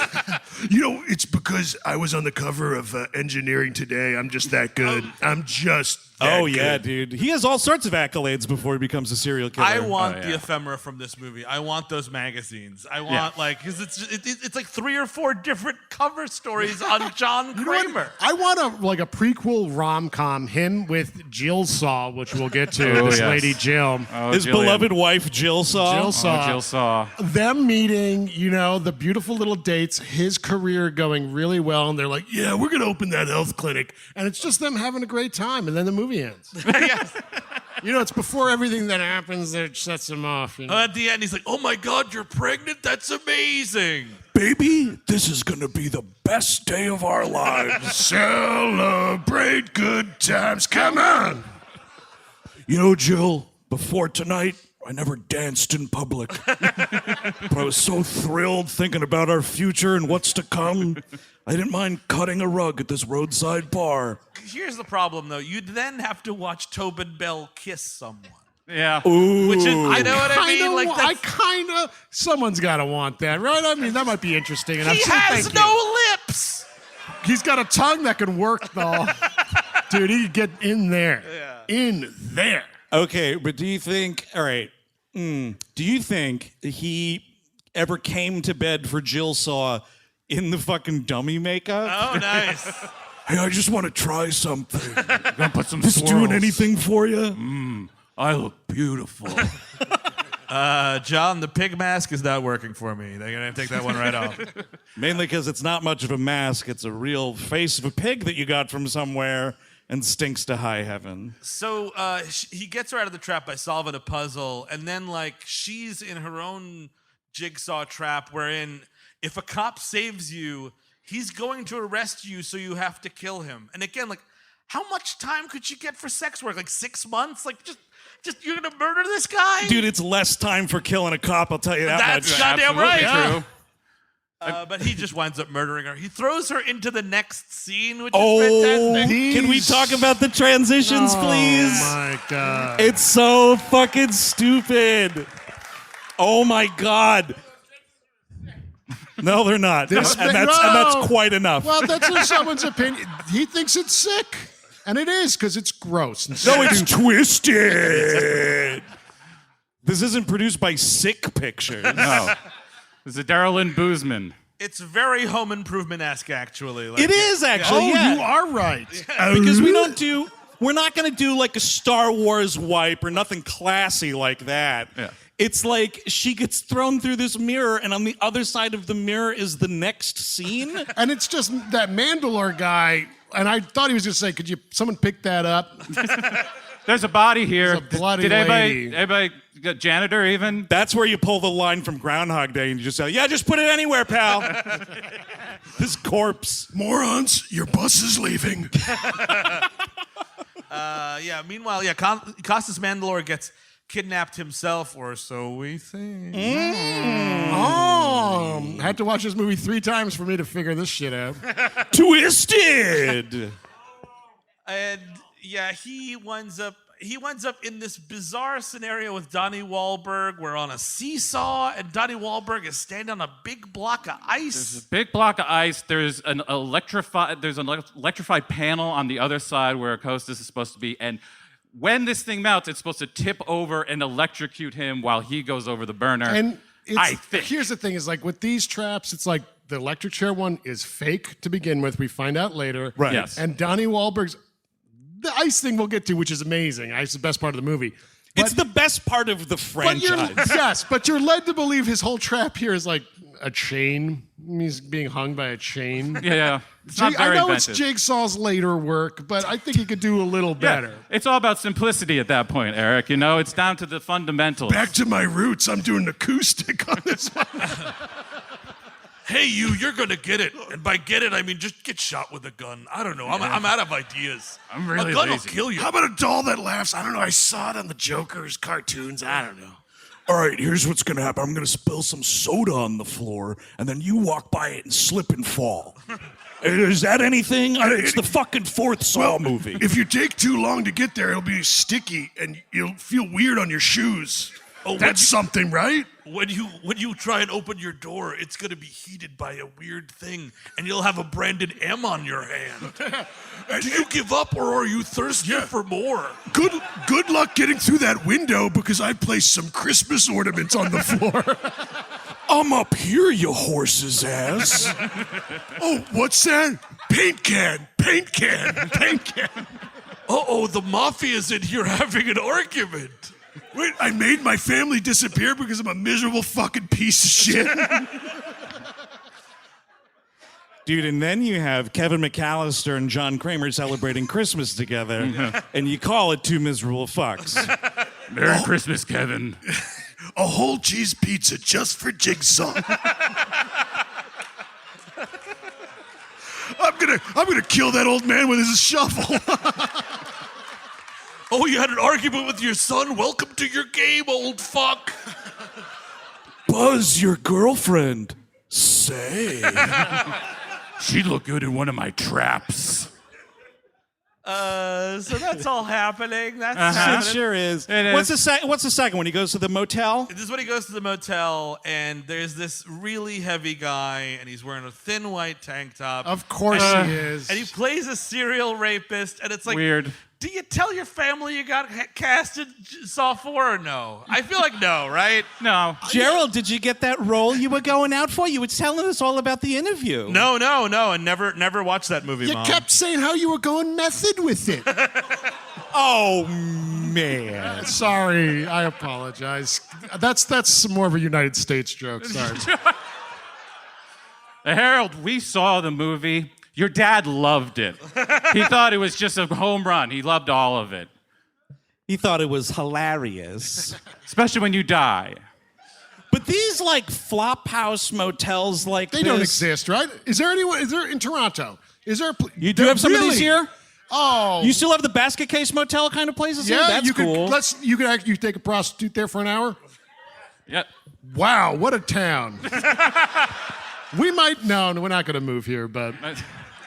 You know, it's because I was on the cover of Engineering Today. I'm just that good. I'm just Oh, yeah, dude. He has all sorts of accolades before he becomes a serial killer. I want the ephemera from this movie. I want those magazines. I want because it's like 3 or 4 different cover stories on John Kramer. I want a prequel rom-com, him with Jill Saw, which we'll get to, lady Jill. His beloved wife, Jill Saw. Jill Saw. Jill Saw. Them meeting, the beautiful little dates, his career going really well, and they're like, yeah, we're going to open that health clinic. And it's just them having a great time, and then the movie ends. Yes. It's before everything that happens that sets him off. At the end, he's like, oh my God, you're pregnant? That's amazing. Baby, this is gonna be the best day of our lives. Celebrate good times. Come on. Jill, before tonight, I never danced in public. But I was so thrilled thinking about our future and what's to come. I didn't mind cutting a rug at this roadside bar. Here's the problem, though. You'd then have to watch Tobin Bell kiss someone. Yeah. Ooh. Which is, you know what I mean? Someone's got to want that, right? I mean, that might be interesting. And he has no lips. He's got a tongue that can work, though. Dude, he could get in there. Yeah. In there. Okay, but do you think, do you think he ever came to bed for Jill Saw in the fucking dummy makeup? Oh, nice. Hey, I just want to try something. Gonna put some This swirls. doing anything for you? I look beautiful. John, the pig mask is not working for me. They're going to take that one right off. Mainly because it's not much of a mask. It's a real face of a pig that you got from somewhere and stinks to high heaven. So he gets her out of the trap by solving a puzzle, and then, she's in her own jigsaw trap wherein if a cop saves you, he's going to arrest you, so you have to kill him. And again, how much time could she get for sex work? 6 months? Just you're gonna murder this guy? Dude, it's less time for killing a cop, I'll tell you that much. That's goddamn right. True. But he just winds up murdering her. He throws her into the next scene, which is fantastic. Can we talk about the transitions, please? Oh, my God. It's so fucking stupid. Oh, my God. No, they're not. And that's quite enough. Well, that's in someone's opinion. He thinks it's sick. And it is, because it's gross. No, it's twisted. This isn't produced by Sick Pictures. No. This is Darren Bousman. It's very Home Improvement-esque, actually. It is, actually, you are right. Because we're not going to do a Star Wars wipe or nothing classy like that. Yeah. It's she gets thrown through this mirror, and on the other side of the mirror is the next scene. And it's just that Mandylor guy, and I thought he was going to say, could someone pick that up? There's a body here. There's a bloody Did lady. anybody got janitor even? That's where you pull the line from Groundhog Day and you just say, yeah, just put it anywhere, pal. This corpse. Morons, your bus is leaving. Meanwhile, Costas Mandylor gets kidnapped himself, or so we think. I had to watch this movie 3 times for me to figure this shit out. Twisted. And he winds up in this bizarre scenario with Donnie Wahlberg. We're on a seesaw, and Donnie Wahlberg is standing on a big block of ice. There's a big block of ice. There's an electrified panel on the other side where Costas is supposed to be, and when this thing melts, it's supposed to tip over and electrocute him while he goes over the burner. And I think. Here's the thing: is with these traps, it's the electric chair one is fake to begin with. We find out later, right? Yes. And Donnie Wahlberg's the ice thing we'll get to, which is amazing. Ice is the best part of the movie. It's the best part of the franchise. But you're led to believe his whole trap here is a chain. He's being hung by a chain. Yeah. It's not very I know inventive. it's Jigsaw's later work, but I think he could do a little better. It's all about simplicity at that point, Eric. It's down to the fundamentals. Back to my roots. I'm doing acoustic on this one. Hey, you're gonna get it. And by get it, I mean just get shot with a gun. I don't know. I'm out of ideas. I'm really A gun lazy. will kill you. How about a doll that laughs? I don't know. I saw it on the Joker's cartoons. I don't know. All right, here's what's going to happen. I'm going to spill some soda on the floor, and then you walk by it and slip and fall. Is that anything? It's the fucking 4th Saw movie. If you take too long to get there, it'll be sticky, and you'll feel weird on your shoes. Oh, that's something, right? when you try and open your door, it's gonna be heated by a weird thing, and you'll have a branded M on your hand. Do you give up, or are you thirsty for more? Good luck getting through that window, because I placed some Christmas ornaments on the floor. I'm up here, you horse's ass. Oh, what's that? Paint can. Uh-oh, the mafia's in here having an argument. Wait, I made my family disappear because I'm a miserable fucking piece of shit. Dude, and then you have Kevin McAllister and John Kramer celebrating Christmas together, and you call it Two Miserable Fucks. Merry Christmas, Kevin. A whole cheese pizza just for Jigsaw. I'm gonna kill that old man with his shovel. Oh, you had an argument with your son? Welcome to your game, old fuck. Buzz, your girlfriend. Say. She'd look good in one of my traps. So that's all happening. That's happening. It sure is. It What's is. the second one? He goes to the motel? This is when he goes to the motel, and there's this really heavy guy, and he's wearing a thin white tank top. Of course he is. And he plays a serial rapist, and it's like, Weird. do you tell your family you got cast in Saw 4 or no? I feel like no, right? No. Gerald, did you get that role you were going out for? You were telling us all about the interview. No, and never watched that movie, You Mom. kept saying how you were going method with it. Oh, man. Sorry, I apologize. That's more of a United States joke. Sorry. Harold, we saw the movie. Your dad loved it. He thought it was just a home run. He loved all of it. He thought it was hilarious. Especially when you die. But these, like, flop house motels like They don't exist, right? Is there in Toronto? Is there? You do have some of these here? Oh. You still have the basket case motel kind of places here? That's cool. You could take a prostitute there for an hour? Yep. Wow, what a town. We might, no, we're not going to move here, but.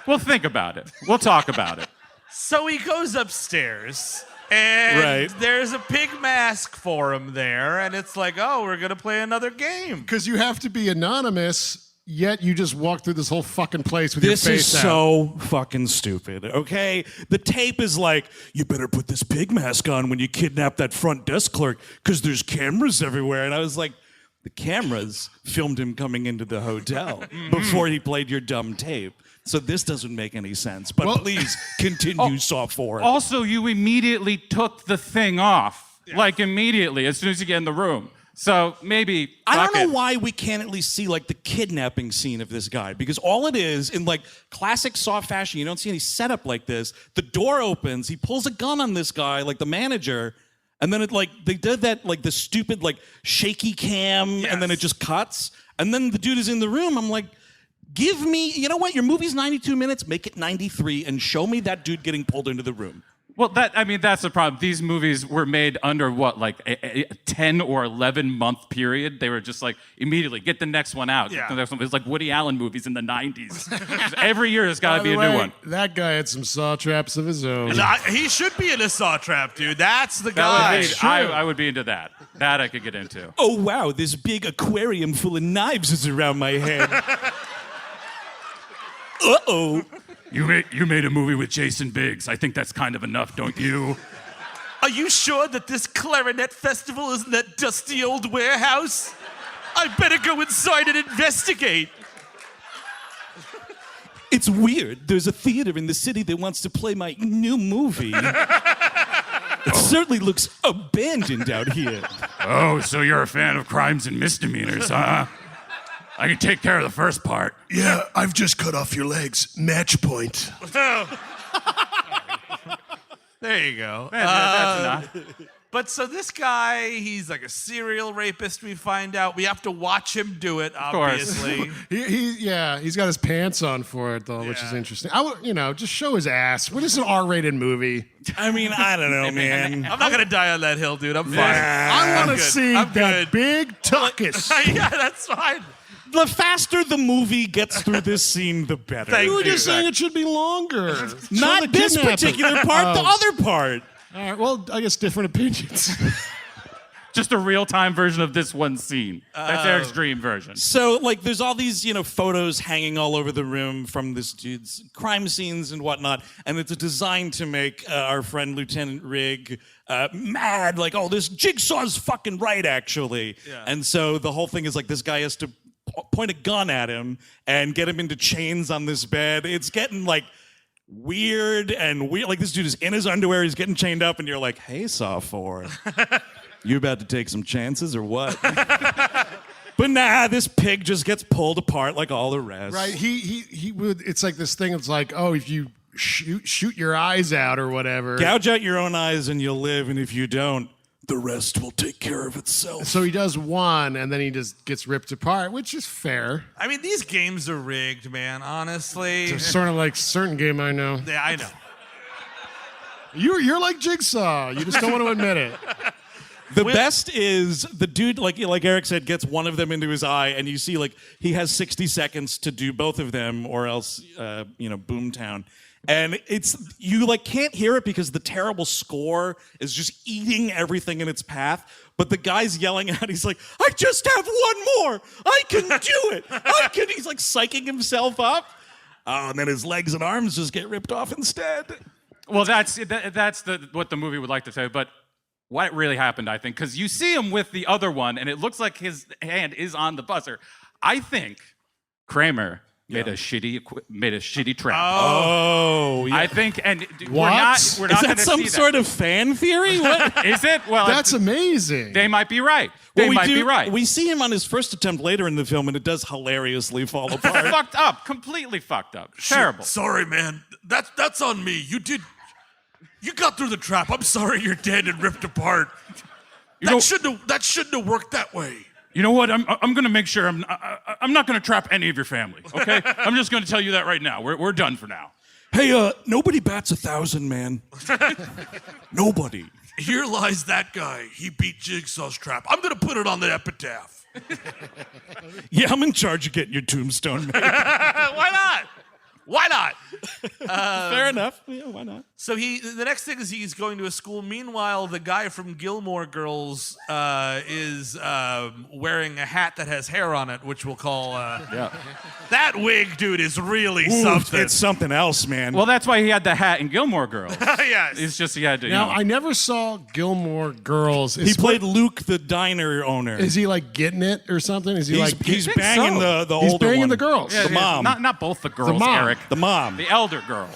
We'll think about it. We'll talk about it. So he goes upstairs, and there's a pig mask for him there, and it's like, oh, we're going to play another game. Because you have to be anonymous, yet you just walk through this whole fucking place with your face out. This is so fucking stupid, okay? The tape is like, you better put this pig mask on when you kidnap that front desk clerk, because there's cameras everywhere. And I was like, the cameras filmed him coming into the hotel before he played your dumb tape. So this doesn't make any sense. But please continue Saw 4. Also, you immediately took the thing off. Yeah. Like immediately, as soon as you get in the room. So maybe I don't know why we can't at least see like the kidnapping scene of this guy, because all it is in like classic Saw fashion, you don't see any setup like this. The door opens, he pulls a gun on this guy, like the manager, and then it like they did that like the stupid like shaky cam, and then it just cuts, and then the dude is in the room. I'm like, give me, you know what? Your movie's 92 minutes, make it 93, and show me that dude getting pulled into the room. Well, that's the problem. These movies were made under what, like a 10 or 11 month period? They were just like, immediately, get the next one out. Yeah. It's like Woody Allen movies in the 90s. Every year there's got to be a new one. That guy had some saw traps of his own. He should be in a saw trap, dude. That's the guy. I would be into that. That I could get into. Oh, wow, this big aquarium full of knives is around my head. Uh-oh. You made a movie with Jason Biggs. I think that's kind of enough, don't you? Are you sure that this clarinet festival isn't that dusty old warehouse? I better go inside and investigate. It's weird. There's a theater in the city that wants to play my new movie. It certainly looks abandoned out here. Oh, so you're a fan of crimes and misdemeanors, huh? I can take care of the first part. Yeah, I've just cut off your legs. Match point. There you go. That's enough. But so this guy, he's like a serial rapist, we find out. We have to watch him do it, obviously. He's got his pants on for it, though, which is interesting. Just show his ass. What is an R-rated movie? I mean, I don't know, man. I'm not going to die on that hill, dude. I'm fine. I want to see that big tuckus. Yeah, that's fine. The faster the movie gets through this scene, the better. You were just saying it should be longer. Not this particular part, the other part. All right, well, I guess different opinions. just a real-time version of this one scene. That's Eric's dream version. So, like, there's all these, photos hanging all over the room from this dude's crime scenes and whatnot, and it's designed to make our friend Lieutenant Rigg mad. Like, oh, this Jigsaw's fucking right, actually. Yeah. And so the whole thing is like this guy has to point a gun at him and get him into chains on this bed. It's getting like weird. Like this dude is in his underwear, he's getting chained up, and you're like, hey, Saw 4, you about to take some chances or what? But nah, this pig just gets pulled apart like all the rest. Right? He would. It's like this thing. It's like, oh, if you shoot your eyes out or whatever, gouge out your own eyes and you'll live, and if you don't, the rest will take care of itself. So he does one, and then he just gets ripped apart, which is fair. I mean, these games are rigged, man, honestly. It's sort of like a certain game I know. Yeah, I know. You're like Jigsaw. You just don't want to admit it. The best is the dude, like Eric said, gets one of them into his eye, and you see, like, he has 60 seconds to do both of them, or else, Boomtown. And you like can't hear it because the terrible score is just eating everything in its path. But the guy's yelling out, he's like, I just have one more. I can do it. He's like psyching himself up. Oh, and then his legs and arms just get ripped off instead. Well, that's what the movie would like to say, but what really happened, I think, because you see him with the other one, and it looks like his hand is on the buzzer. I think Kramer made a shitty trap. Oh, yeah. I think, and what? we're not is that some sort of fan theory? What is it? Well, that's amazing. They might be right. They might be right. We see him on his first attempt later in the film, and it does hilariously fall apart. Fucked up, completely fucked up. Terrible. Sorry, man. That's on me. You got through the trap. I'm sorry you're dead and ripped apart. That shouldn't have worked that way. You know what? I'm going to make sure I'm not going to trap any of your family, okay? I'm just going to tell you that right now. We're done for now. Hey, nobody bats 1,000, man. Nobody. Here lies that guy. He beat Jigsaw's trap. I'm going to put it on the epitaph. Yeah, I'm in charge of getting your tombstone made. Why not? Why not? Fair enough. Yeah, why not? So the next thing is he's going to a school. Meanwhile, the guy from Gilmore Girls is wearing a hat that has hair on it, which we'll call. That wig, dude, is really something. It's something else, man. Well, that's why he had the hat in Gilmore Girls. Yes. It's just he had to. Now, I never saw Gilmore Girls. He played Luke, the diner owner. Is he like getting it or something? Is he he's banging the older one. He's banging the girls. Yeah, the mom. Not both the girls, The mom. Eric. The mom. The elder girl.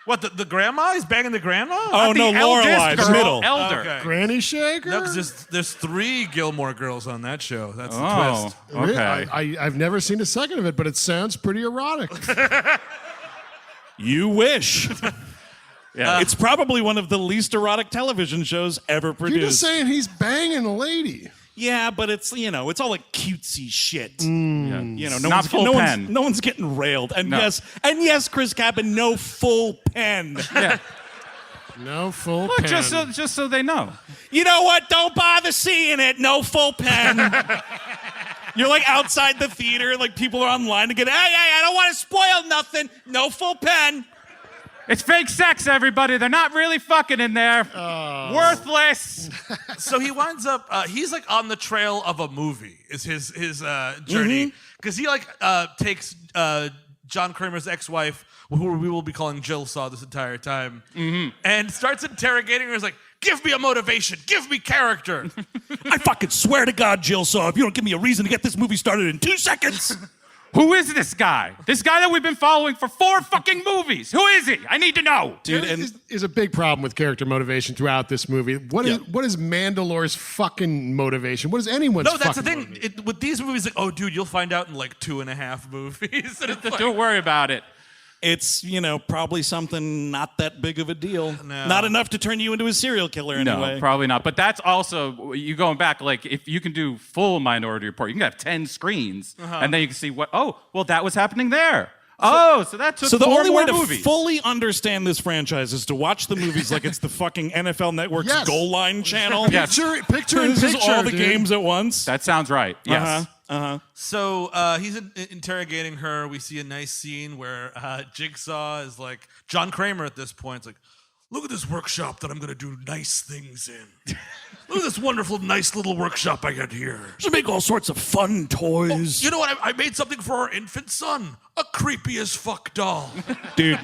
What, the grandma? He's banging the grandma? Oh, no, Lorelai, the middle. Elder. Okay. Granny Shaker? No, because there's 3 Gilmore Girls on that show. That's the twist. Okay. I've never seen a second of it, but it sounds pretty erotic. You wish. Yeah. It's probably one of the least erotic television shows ever produced. You're just saying he's banging a lady. Yeah, but it's it's all like cutesy shit. Yeah. No one's getting railed. And yes, Chris Cabin, no full pen. Yeah. No full Look, pen. just so they know. You know what? Don't bother seeing it. No full pen. You're like outside the theater, like people are online to get, hey, I don't want to spoil nothing. No full pen. It's fake sex, everybody. They're not really fucking in there. Worthless. So he winds up, he's like on the trail of a movie is his journey. Because he takes John Kramer's ex-wife, who we will be calling Jill Saw this entire time, and starts interrogating her. He's like, give me a motivation. Give me character. I fucking swear to God, Jill Saw, if you don't give me a reason to get this movie started in 2 seconds. Who is this guy? This guy that we've been following for 4 fucking movies. Who is he? I need to know. Dude, is a big problem with character motivation throughout this movie. What is Mandylor's fucking motivation? What is anyone's No, that's the thing. motivation? With these movies, like, oh, dude, you'll find out in like 2.5 movies. And it's like, Don't worry about it. It's, probably something not that big of a deal. No. Not enough to turn you into a serial killer anyway. No, probably not. But that's also, you going back, like, if you can do full Minority Report, you can have 10 screens, and then you can see that was happening there. So that took 4 the only way to movies. fully understand this franchise is to watch the movies like it's the fucking NFL Network's Goal Line channel. Picture in This is picture, all the dude. games at once. That sounds right. Yes. So he's interrogating her. We see a nice scene where Jigsaw is like, John Kramer at this point is like, Look at this workshop that I'm gonna do nice things in. Look at this wonderful, nice little workshop I got here. Should make all sorts of fun toys. Oh, you know what? I made something for our infant son. A creepy as fuck doll. Dude,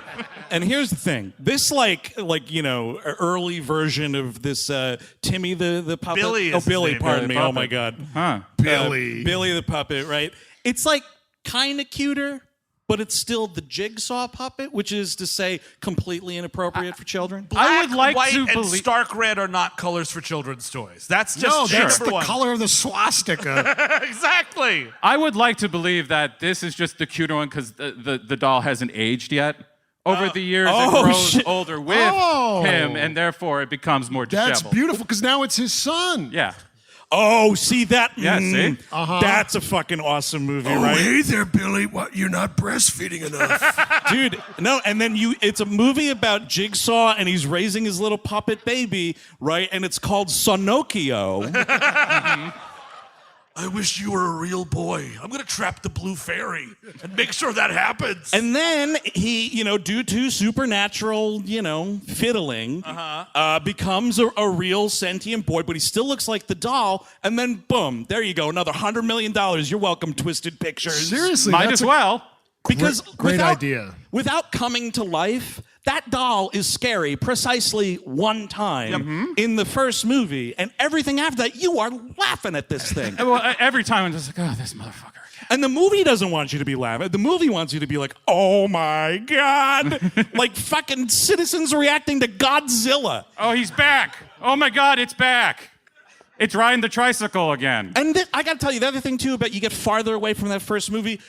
and here's the thing. This early version of this Timmy the puppet. Billy Oh, is his Billy, name. pardon me. Puppet. Oh my God. Huh. Billy. Billy the puppet, right? It's like kind of cuter, but it's still the Jigsaw puppet, which is to say completely inappropriate for children. I would like white to and believe. stark red are not colors for children's toys. That's just No, that's number the one. color of the swastika. Exactly. I would like to believe that this is just the cuter one because the doll hasn't aged yet. Over the years, it grows older with him, and therefore it becomes more disheveled. That's beautiful because now it's his son. Yeah. Oh, see that? Yeah, see? That's a fucking awesome movie, Oh, right? hey there, Billy. What? You're not breastfeeding enough. Dude, no, and then it's a movie about Jigsaw and he's raising his little puppet baby, right? And it's called Sonokio. I wish you were a real boy. I'm gonna trap the blue fairy and make sure that happens. And then he, due to supernatural, fiddling, becomes a real sentient boy, but he still looks like the doll. And then, boom, there you go, another $100 million. You're welcome, Twisted Pictures. Seriously, Might that's as well. Because great idea. Without coming to life, that doll is scary precisely one time in the first movie, and everything after that, you are laughing at this thing. Well, every time I'm just like, oh, this motherfucker again. And the movie doesn't want you to be laughing. The movie wants you to be like, oh my God. Like fucking citizens reacting to Godzilla. Oh, he's back. Oh my God, it's back. It's riding the tricycle again. And I gotta tell you, the other thing too, about you get farther away from that first movie,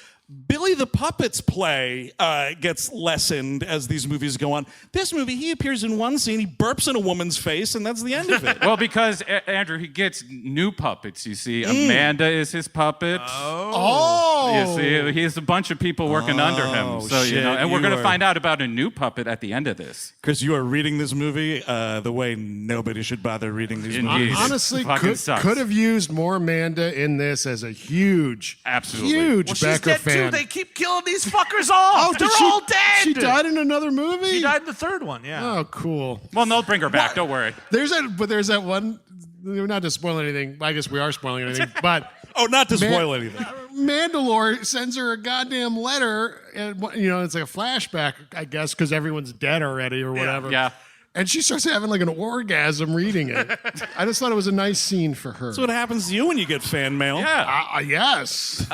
Billy the Puppet's play gets lessened as these movies go on. This movie, he appears in one scene, he burps in a woman's face, and that's the end of it. Well, because, Andrew, he gets new puppets, you see. Amanda is his puppet. Oh. You see, he has a bunch of people working under him. So, shit, and we're you going to are- find out about a new puppet at the end of this. Chris, you are reading this movie the way nobody should bother reading these Indeed. movies. Honestly, Fucking sucks. could have used more Amanda in this as a huge, Absolutely. huge Well, she's Becker dead fan. too. They keep killing these fuckers off. Oh, They're did she, all dead. She died in another movie? She died in the third one, yeah. Oh, cool. Well, they'll bring her back. Don't worry. There's that one, not to spoil anything, I guess we are spoiling anything, but Oh, not to spoil anything. Mandylor sends her a goddamn letter, and it's like a flashback, I guess, because everyone's dead already or whatever. Yeah. And she starts having like an orgasm reading it. I just thought it was a nice scene for her. That's what happens to you when you get fan mail. Yeah. Yes.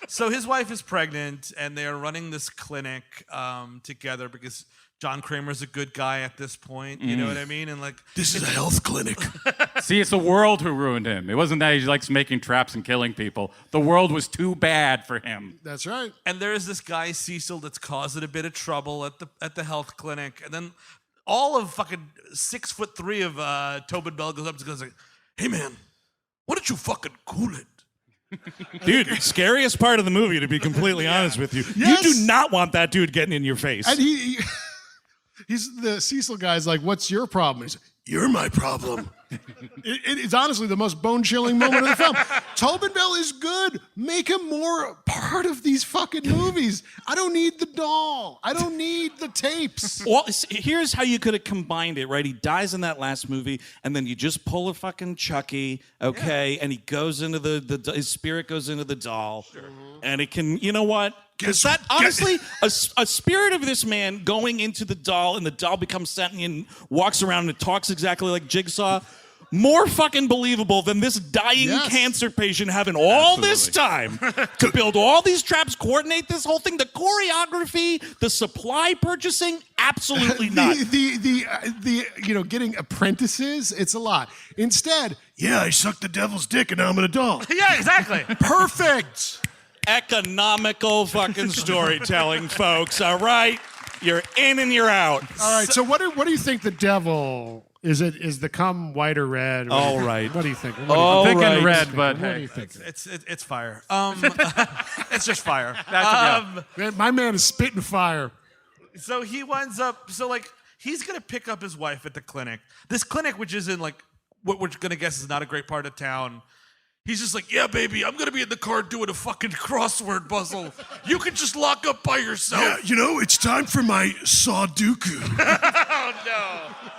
So his wife is pregnant, and they are running this clinic together because John Kramer's a good guy at this point. You know what I mean? And like, This is a health clinic. See, it's the world who ruined him. It wasn't that he likes making traps and killing people. The world was too bad for him. That's right. and there is this guy Cecil that's causing a bit of trouble at the health clinic, and then all of fucking 6'3" of Tobin Bell goes up and goes like, Hey, man, why don't you fucking cool it? Dude, scariest part of the movie, to be completely honest with you. Yes. You do not want that dude getting in your face. And he's the Cecil guy's like, what's your problem? He's like, You're my problem. it's honestly the most bone-chilling moment of the film. Tobin Bell is good. Make him more part of these fucking movies. I don't need the doll. I don't need the tapes. Well, here's how you could have combined it, right? He dies in that last movie, and then you just pull a fucking Chucky, okay? And he goes into his spirit goes into the doll, and it can, you know what? Because that, honestly, a spirit of this man going into the doll, and the doll becomes sentient, walks around and talks exactly like Jigsaw. More fucking believable than this dying cancer patient having all this time to build all these traps, coordinate this whole thing, the choreography, the supply purchasing, absolutely not. The getting apprentices, it's a lot. Instead, Yeah, I sucked the devil's dick and now I'm an adult. yeah, exactly. perfect. Economical fucking storytelling, folks, all right? You're in and you're out. All right, so what do you think the devil... Is the cum white or red? All right. What do you think? All Thinking right. red, but What do hey. you think? It's fire. It's just fire. Man, my man is spitting fire. So he winds up. So like he's gonna pick up his wife at the clinic. This clinic, which is in like what we're gonna guess is not a great part of town. He's just like, yeah, baby, I'm gonna be in the car doing a fucking crossword puzzle. You can just lock up by yourself. Yeah, it's time for my Sudoku. Oh no.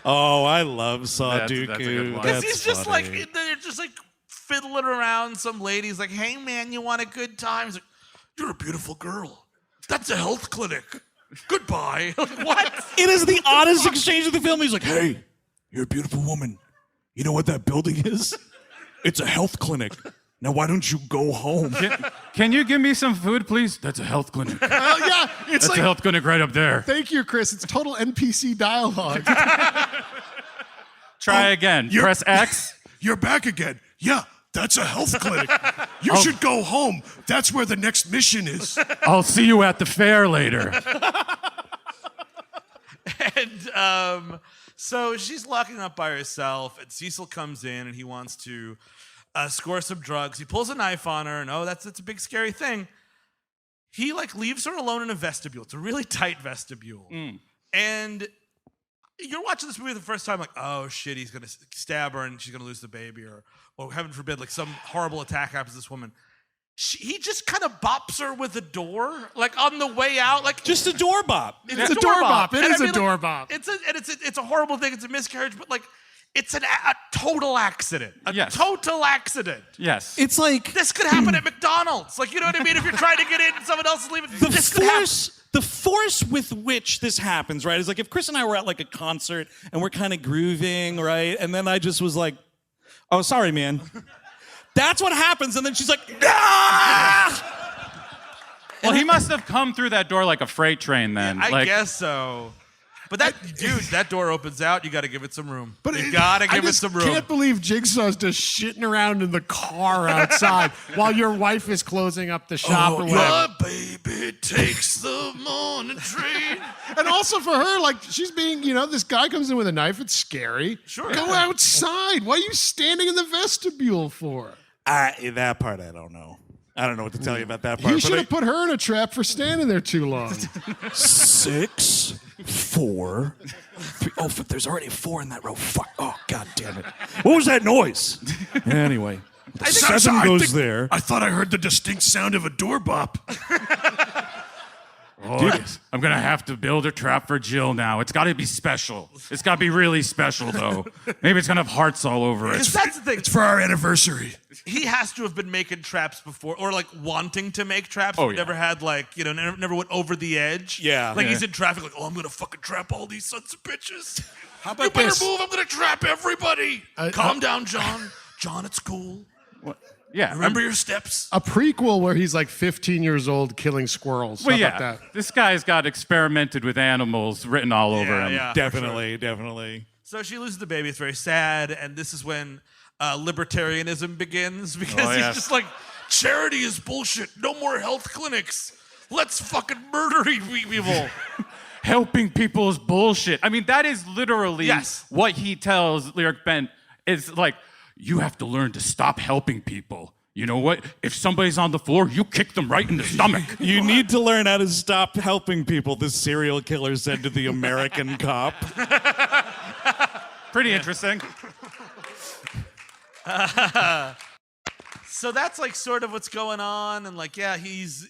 Oh, I love Sawdooku. That's a good one. Because he's just funny. like, they're just like fiddling around. Some lady's like, hey man, you want a good time? He's like, you're a beautiful girl. That's a health clinic. Goodbye. Like, what? It is the oddest exchange of the film. He's like, Hey, you're a beautiful woman. You know what that building is? It's a health clinic. Now, why don't you go home? Can you give me some food, please? That's a health clinic. Yeah, it's That's like a health clinic right up there. Thank you, Chris. It's total NPC dialogue. Try again. Press X. You're back again. Yeah, that's a health clinic. You should go home. That's where the next mission is. I'll see you at the fair later. And so she's locking up by herself, and Cecil comes in, and he wants to score some drugs. He pulls a knife on her, and that's a big scary thing. He like leaves her alone in a vestibule. It's a really tight vestibule. And you're watching this movie the first time, like, oh shit, he's gonna stab her and she's gonna lose the baby, or heaven forbid, like some horrible attack happens to this woman. He just kind of bops her with a door, like on the way out, like just a door bop. It's a door bop. It is a door like, bop. It's a horrible thing. It's a miscarriage, but like it's a total accident. Yes. Total accident. Yes. It's like This could happen at McDonald's. Like, you know what I mean? If you're trying to get in and someone else is leaving, this could happen. The force with which this happens, right, is like if Chris and I were at like a concert and we're kind of grooving, right, and then I just was like, oh, sorry, man. That's what happens, and then she's like, ah! Well, he must have come through that door like a freight train then. I guess so. But that door opens out. You got to give it some room. But you got to give it some room. I can't believe Jigsaw's just shitting around in the car outside while your wife is closing up the shop or whatever. My baby takes the morning train. And also for her, like, she's being, this guy comes in with a knife. It's scary. Sure. Go outside. What are you standing in the vestibule for? That part I don't know. I don't know what to tell you about that part. You should have put her in a trap for standing there too long. 6, 4, 3. Oh, there's already 4 in that row. Fuck. Oh, god damn it. What was that noise? Anyway, the 7 goes there. I thought I heard the distinct sound of a door bop. Oh, I'm going to have to build a trap for Jill now. It's got to be special. It's got to be really special, though. Maybe it's going to have hearts all over it. Because that's the thing. It's for our anniversary. He has to have been making traps before, or like wanting to make traps. Oh, but never had like, never went over the edge. Yeah. Like he's in traffic, like, oh, I'm going to fucking trap all these sons of bitches. How about You better this? move. I'm going to trap everybody. Calm down, John. John, it's cool. Yeah. Remember your steps. A prequel where he's like 15 years old killing squirrels. Well, How yeah. about that? This guy's got experimented with animals written all over him. Yeah, Definitely. So she loses the baby. It's very sad. And this is when libertarianism begins because he's just like, charity is bullshit. No more health clinics. Let's fucking murder people. Helping people is bullshit. I mean, that is literally what he tells Lyriq Bent. Is like, you have to learn to stop helping people. You know what? If somebody's on the floor, you kick them right in the stomach. You need to learn how to stop helping people, this serial killer said to the American cop. Pretty interesting. So that's like sort of what's going on. And like, he's,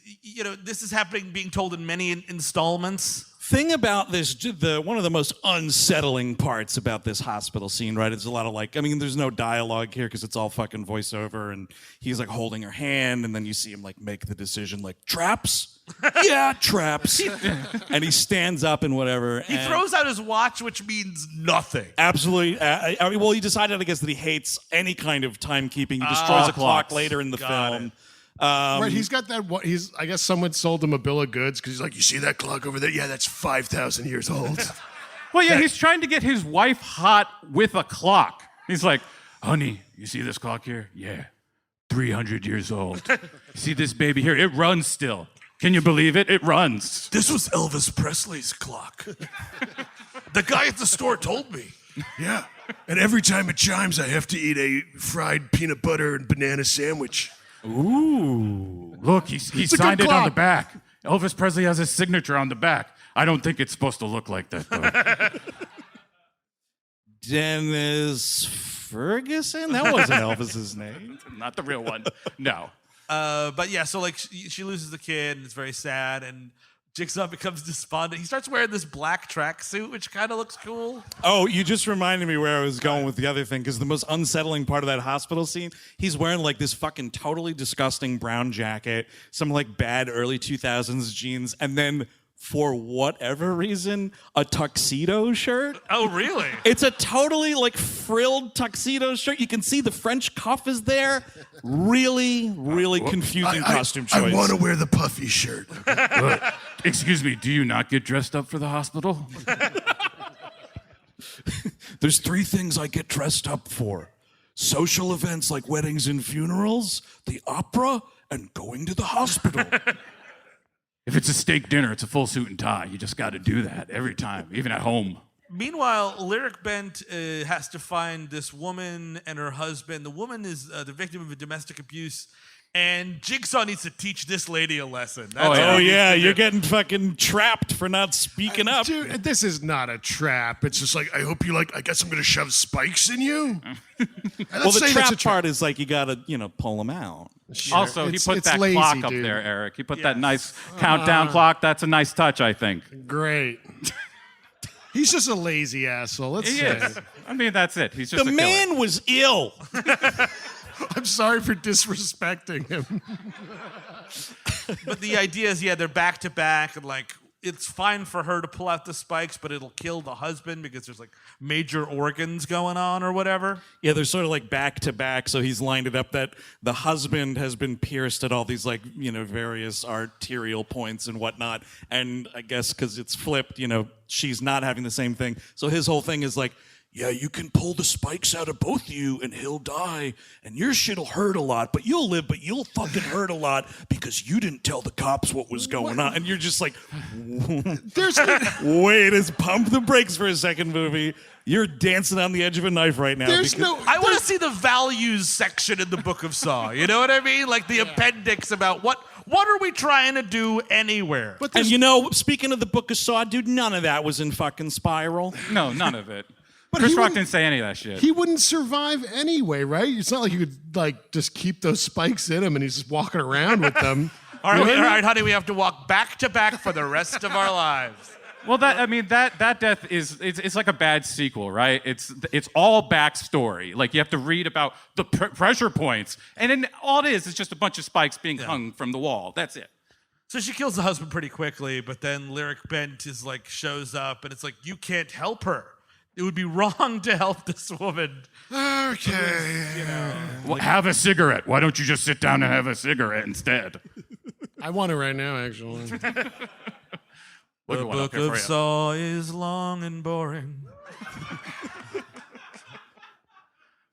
this is happening, being told in many installments. Thing about this, one of the most unsettling parts about this hospital scene, right? It's a lot of like, there's no dialogue here because it's all fucking voiceover, and he's like holding her hand, and then you see him like make the decision, like, traps? Yeah, traps. And he stands up and whatever. He throws out his watch, which means nothing. Absolutely. Well, he decided, I guess, that he hates any kind of timekeeping. He destroys a clock later in the film. Right, he's got that. I guess someone sold him a bill of goods because he's like, you see that clock over there? Yeah, that's 5,000 years old. Well, yeah, he's trying to get his wife hot with a clock. He's like, honey, you see this clock here? Yeah, 300 years old. You see this baby here? It runs still. Can you believe it? It runs. This was Elvis Presley's clock. The guy at the store told me. Yeah, and every time it chimes, I have to eat a fried peanut butter and banana sandwich. Ooh. Look, he signed it on the back. Elvis Presley has his signature on the back. I don't think it's supposed to look like that, though. Dennis Ferguson? That wasn't Elvis's name. Not the real one. No. But yeah, so like she loses the kid, and it's very sad. And Jigsaw becomes despondent. He starts wearing this black tracksuit, which kind of looks cool. Oh, you just reminded me where I was going with the other thing, because the most unsettling part of that hospital scene, he's wearing like this fucking totally disgusting brown jacket, some like bad early 2000s jeans, and then for whatever reason, a tuxedo shirt. Oh, really? It's a totally like frilled tuxedo shirt. You can see the French cuff is there. Really, really confusing costume choice. I want to wear the puffy shirt. Excuse me, do you not get dressed up for the hospital? There's 3 things I get dressed up for. Social events like weddings and funerals, the opera, and going to the hospital. If it's a steak dinner, it's a full suit and tie. You just got to do that every time, even at home. Meanwhile, Lyriq Bent has to find this woman and her husband. The woman is the victim of a domestic abuse, and Jigsaw needs to teach this lady a lesson. That's you're getting fucking trapped for not speaking up. Dude, this is not a trap. It's just like, I hope you like, I guess I'm going to shove spikes in you. Well, the trap part is like you got to, pull them out. Sure. Also, he put that lazy, clock up dude. there, Eric. He put that nice countdown clock. That's a nice touch, I think. Great. He's just a lazy asshole. Let's He say is. it. I mean, that's it. He's just The a man killer. was ill. I'm sorry for disrespecting him. But the idea is, they're back to back, and like it's fine for her to pull out the spikes, but it'll kill the husband because there's like major organs going on or whatever. Yeah, they're sort of like back to back. So he's lined it up that the husband has been pierced at all these like, various arterial points and whatnot. And I guess because it's flipped, she's not having the same thing. So his whole thing is like, Yeah, you can pull the spikes out of both of you and he'll die. And your shit'll hurt a lot, but you'll live, but you'll fucking hurt a lot because you didn't tell the cops what was going on. and you're just like, wait, let's pump the brakes for a second, movie. You're dancing on the edge of a knife right now. I want to see the values section in the Book of Saw. You know what I mean? Like the appendix about what are we trying to do anywhere? And speaking of the Book of Saw, dude, none of that was in fucking Spiral. No, none of it. But Chris he Rock wouldn't- didn't say any of that shit. He wouldn't survive anyway, right? It's not like you could just keep those spikes in him and he's just walking around with them. All right, honey, we have to walk back to back for the rest of our lives. Well, that death it's like a bad sequel, right? It's all backstory. Like you have to read about the pressure points, and then all it is just a bunch of spikes being hung from the wall. That's it. So she kills the husband pretty quickly, but then Lyriq Bent shows up, and it's like, you can't help her. It would be wrong to help this woman. Okay. Well, have a cigarette. Why don't you just sit down and have a cigarette instead? I want it right now, actually. The Book of Saw is long and boring.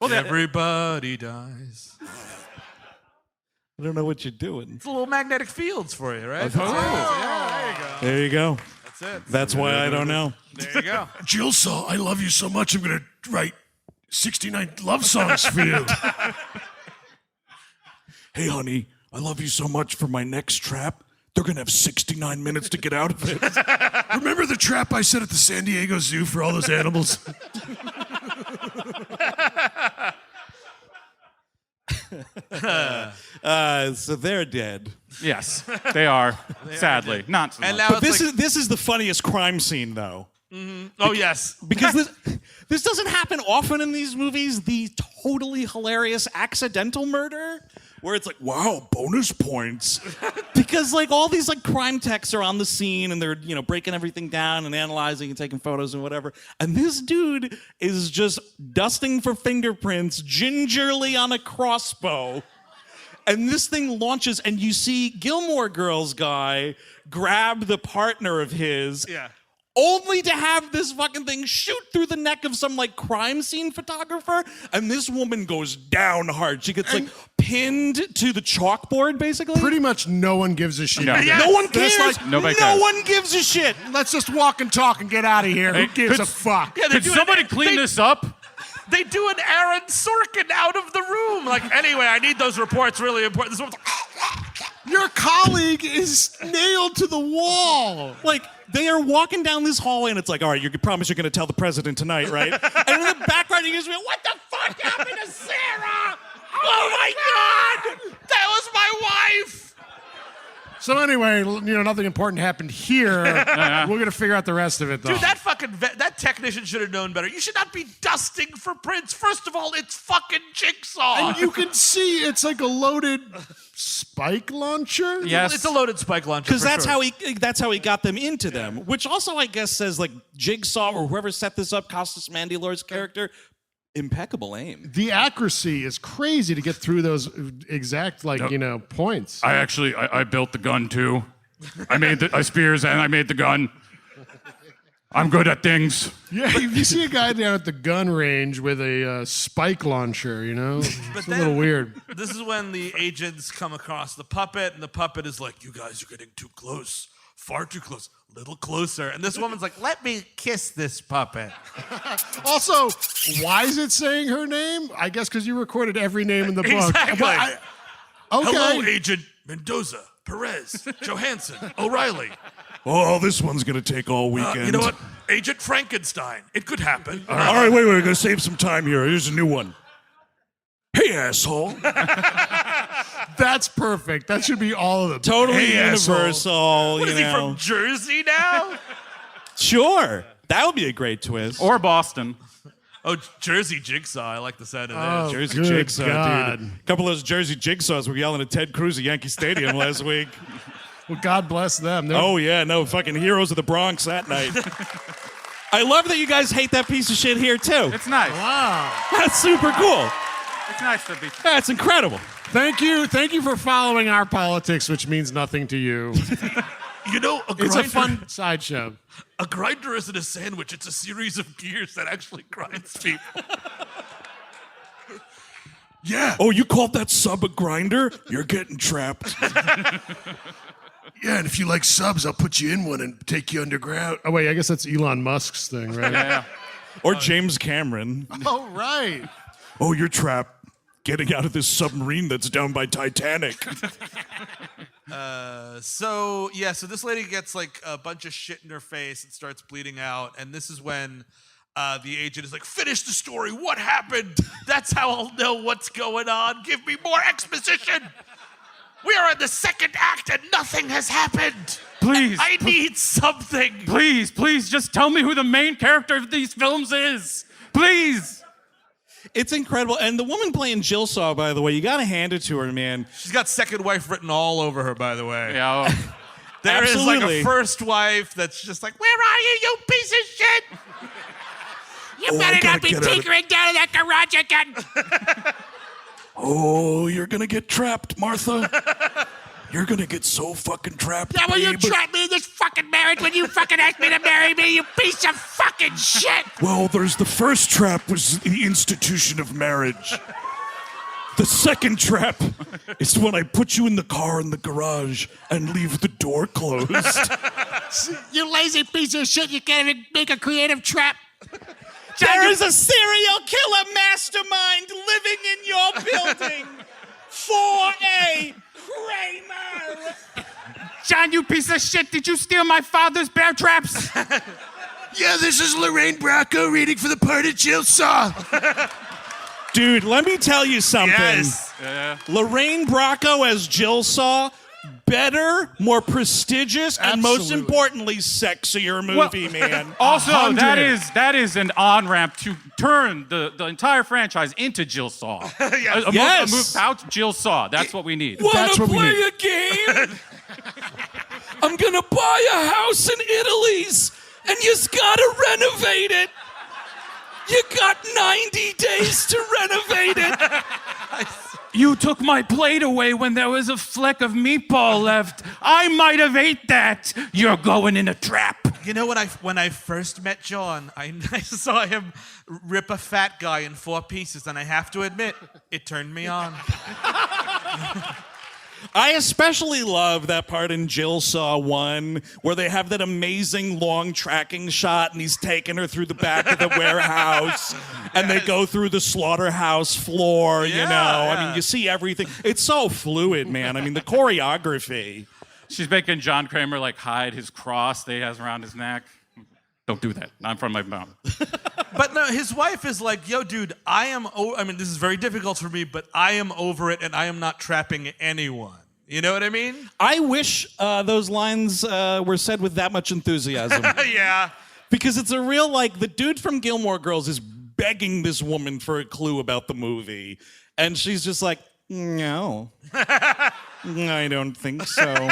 Everybody dies. I don't know what you're doing. It's a little magnetic fields for you, right? Oh. There you go. That's it. That's why I don't know. There you go. Jill Saw, I love you so much, I'm going to write 69 love songs for you. Hey, honey, I love you so much. For my next trap, they're going to have 69 minutes to get out of it. Remember the trap I set at the San Diego Zoo for all those animals? So they're dead. Yes, they are. Sadly, not so much. But this is the funniest crime scene, though. Mm-hmm. Oh, yes. Because this doesn't happen often in these movies. The totally hilarious accidental murder, where it's like, wow, bonus points. Because all these crime techs are on the scene and they're breaking everything down and analyzing and taking photos and whatever. And this dude is just dusting for fingerprints gingerly on a crossbow. And this thing launches, and you see Gilmore Girls guy grab the partner of his. Yeah. Only to have this fucking thing shoot through the neck of some crime scene photographer, and this woman goes down hard. She gets pinned to the chalkboard, basically. Pretty much no one gives a shit. No. Yes. No one cares. Nobody no cares. one gives a shit. Let's just walk and talk and get out of here. Who gives a fuck? Yeah, Could somebody clean this up? They do an Aaron Sorkin out of the room. Anyway, I need those reports really important. This woman's Your colleague is nailed to the wall. They are walking down this hallway, and it's all right, you promise you're going to tell the president tonight, right? And in the background, you just go, what the fuck happened to Sarah? Oh, my God! That was my wife! So anyway, nothing important happened here. We're going to figure out the rest of it, though. Dude, that fucking that technician should have known better. You should not be dusting for prints. First of all, it's fucking Jigsaw. And you can see it's like a loaded spike launcher. Yes, it's a loaded spike launcher. Because that's how he got them into them. Which also, I guess, says like Jigsaw or whoever set this up, Costas Mandylor's character, impeccable aim. The accuracy is crazy to get through those exact points. I built the gun too. I made the spears and I made the gun. I'm good at things. Yeah, you see a guy down at the gun range with a spike launcher, it's a little weird. This is when the agents come across the puppet, and the puppet is like, "You guys are getting too close, far too close, a little closer." And this woman's like, "Let me kiss this puppet." Also, why is it saying her name? I guess because you recorded every name in the book. Exactly. Okay. Hello, Agent Mendoza, Perez, Johansson, O'Reilly. Oh, this one's gonna take all weekend. You know what? Agent Frankenstein. It could happen. All right, wait, we're gonna save some time here. Here's a new one. Hey, asshole. That's perfect. That should be all of them. Totally Hey, universal. What is he from Jersey now? Sure, that would be a great twist. Or Boston. Oh, Jersey Jigsaw. I like the sound of that. Jersey good Jigsaw, God. dude. A couple of those Jersey Jigsaws were yelling at Ted Cruz at Yankee Stadium last week. Well, God bless them. Oh, yeah, no, fucking heroes of the Bronx that night. I love that you guys hate that piece of shit here, too. It's nice. Wow. That's super cool. It's nice to be. That's incredible. Thank you for following our politics, which means nothing to you. You know, It's a fun sideshow. A grinder isn't a sandwich. It's a series of gears that actually grinds people. Yeah. Oh, you called that sub a grinder? You're getting trapped. Yeah, and if you like subs, I'll put you in one and take you underground. Oh, wait, I guess that's Elon Musk's thing, right? Yeah. Or James Cameron. Oh, right. Oh, you're trapped. Getting out of this submarine that's down by Titanic. So this lady gets like a bunch of shit in her face and starts bleeding out. And this is when the agent is like, "Finish the story. What happened? That's how I'll know what's going on. Give me more exposition. We are in the second act and nothing has happened. Please. I need something. Please, just tell me who the main character of these films is. Please. It's incredible. And the woman playing Jigsaw, by the way, you got to hand it to her, man. She's got second wife written all over her, by the way. Yeah. There is like Absolutely. a first wife that's just like, "Where are you, you piece of shit? You better not be tinkering down in that garage again." Oh, you're gonna get trapped, Martha. You're gonna get so fucking trapped. Yeah, well, you babe. trapped me in this fucking marriage when you fucking asked me to marry me, you piece of fucking shit! Well, there's the first trap was the institution of marriage. The second trap is when I put you in the car in the garage and leave the door closed. You lazy piece of shit, you can't even make a creative trap. There is a serial killer mastermind living in your building. 4A Kramer. John, you piece of shit. Did you steal my father's bear traps? Yeah, this is Lorraine Bracco reading for the part of Jigsaw. Dude, let me tell you something. Yes. Yeah. Lorraine Bracco as Jigsaw, better, more prestigious, and most Absolutely. importantly, sexier movie, man. Also, 100. that is an on-ramp to turn the entire franchise into Jigsaw. Yes. A move out Jigsaw. That's what we need. That's what we need. a game? I'm gonna buy a house in Italy's, and you've gotta renovate it. You got 90 days to renovate it. You took my plate away when there was a fleck of meatball left. I might have ate that. You're going in a trap. You know, when I first met John, I saw him rip a fat guy in 4 pieces, and I have to admit, it turned me on. I especially love that part in Jigsaw 1 where they have that amazing long tracking shot and he's taking her through the back of the warehouse and they go through the slaughterhouse floor, you know. I mean, you see everything. It's so fluid, man. I mean, the choreography. She's making John Kramer like hide his cross that he has around his neck. Don't do that. Not in front of my mom. But no, his wife is like, "Yo, dude, I mean, this is very difficult for me, but I am over it, and I am not trapping anyone." You know what I mean? I wish those lines were said with that much enthusiasm. Yeah. Because it's a real, like, the dude from Gilmore Girls is begging this woman for a clue about the movie. And she's just like, no. I don't think so.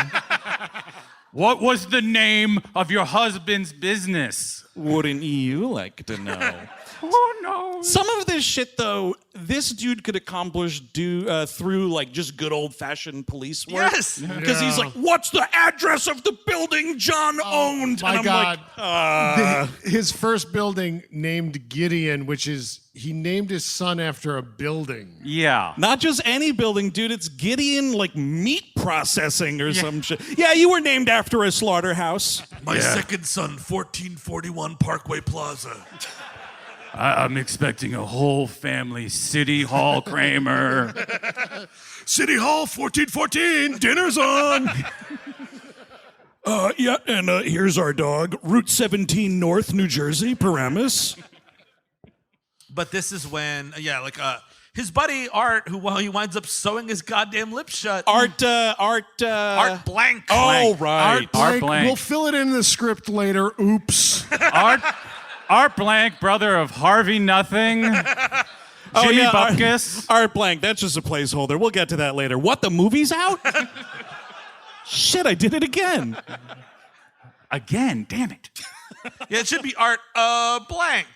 What was the name of your husband's business? Wouldn't you like to know? Oh, no. Some of this shit, though, this dude could accomplish through, like, just good old-fashioned police work. Yes! Because he's like, what's the address of the building John owned? My and I'm God. like, His first building named Gideon, which is, he named his son after a building. Yeah. Not just any building, dude. It's Gideon, like, meat processing or some shit. Yeah, you were named after a slaughterhouse. My second son, 1441 Parkway Plaza. I'm expecting a whole family City Hall Kramer. City Hall, 1414, dinner's on. Yeah, and here's our dog, Route 17 North, New Jersey, Paramus. But this is when, his buddy Art, he winds up sewing his goddamn lips shut. Art Blank. Oh, right. Art Blank. We'll fill it in the script later. Oops. Art Blank, brother of Harvey Nothing. Jimmy Bupkis. Art Blank, that's just a placeholder. We'll get to that later. What, the movie's out? Shit, I did it again. Again, damn it. Yeah, it should be Art Blank.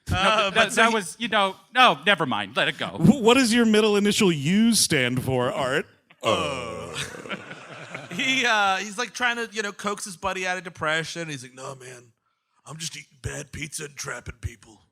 That was, no, never mind. Let it go. What does your middle initial U stand for, Art? He's like trying to, coax his buddy out of depression. He's like, no, man, I'm just eating bad pizza and trapping people.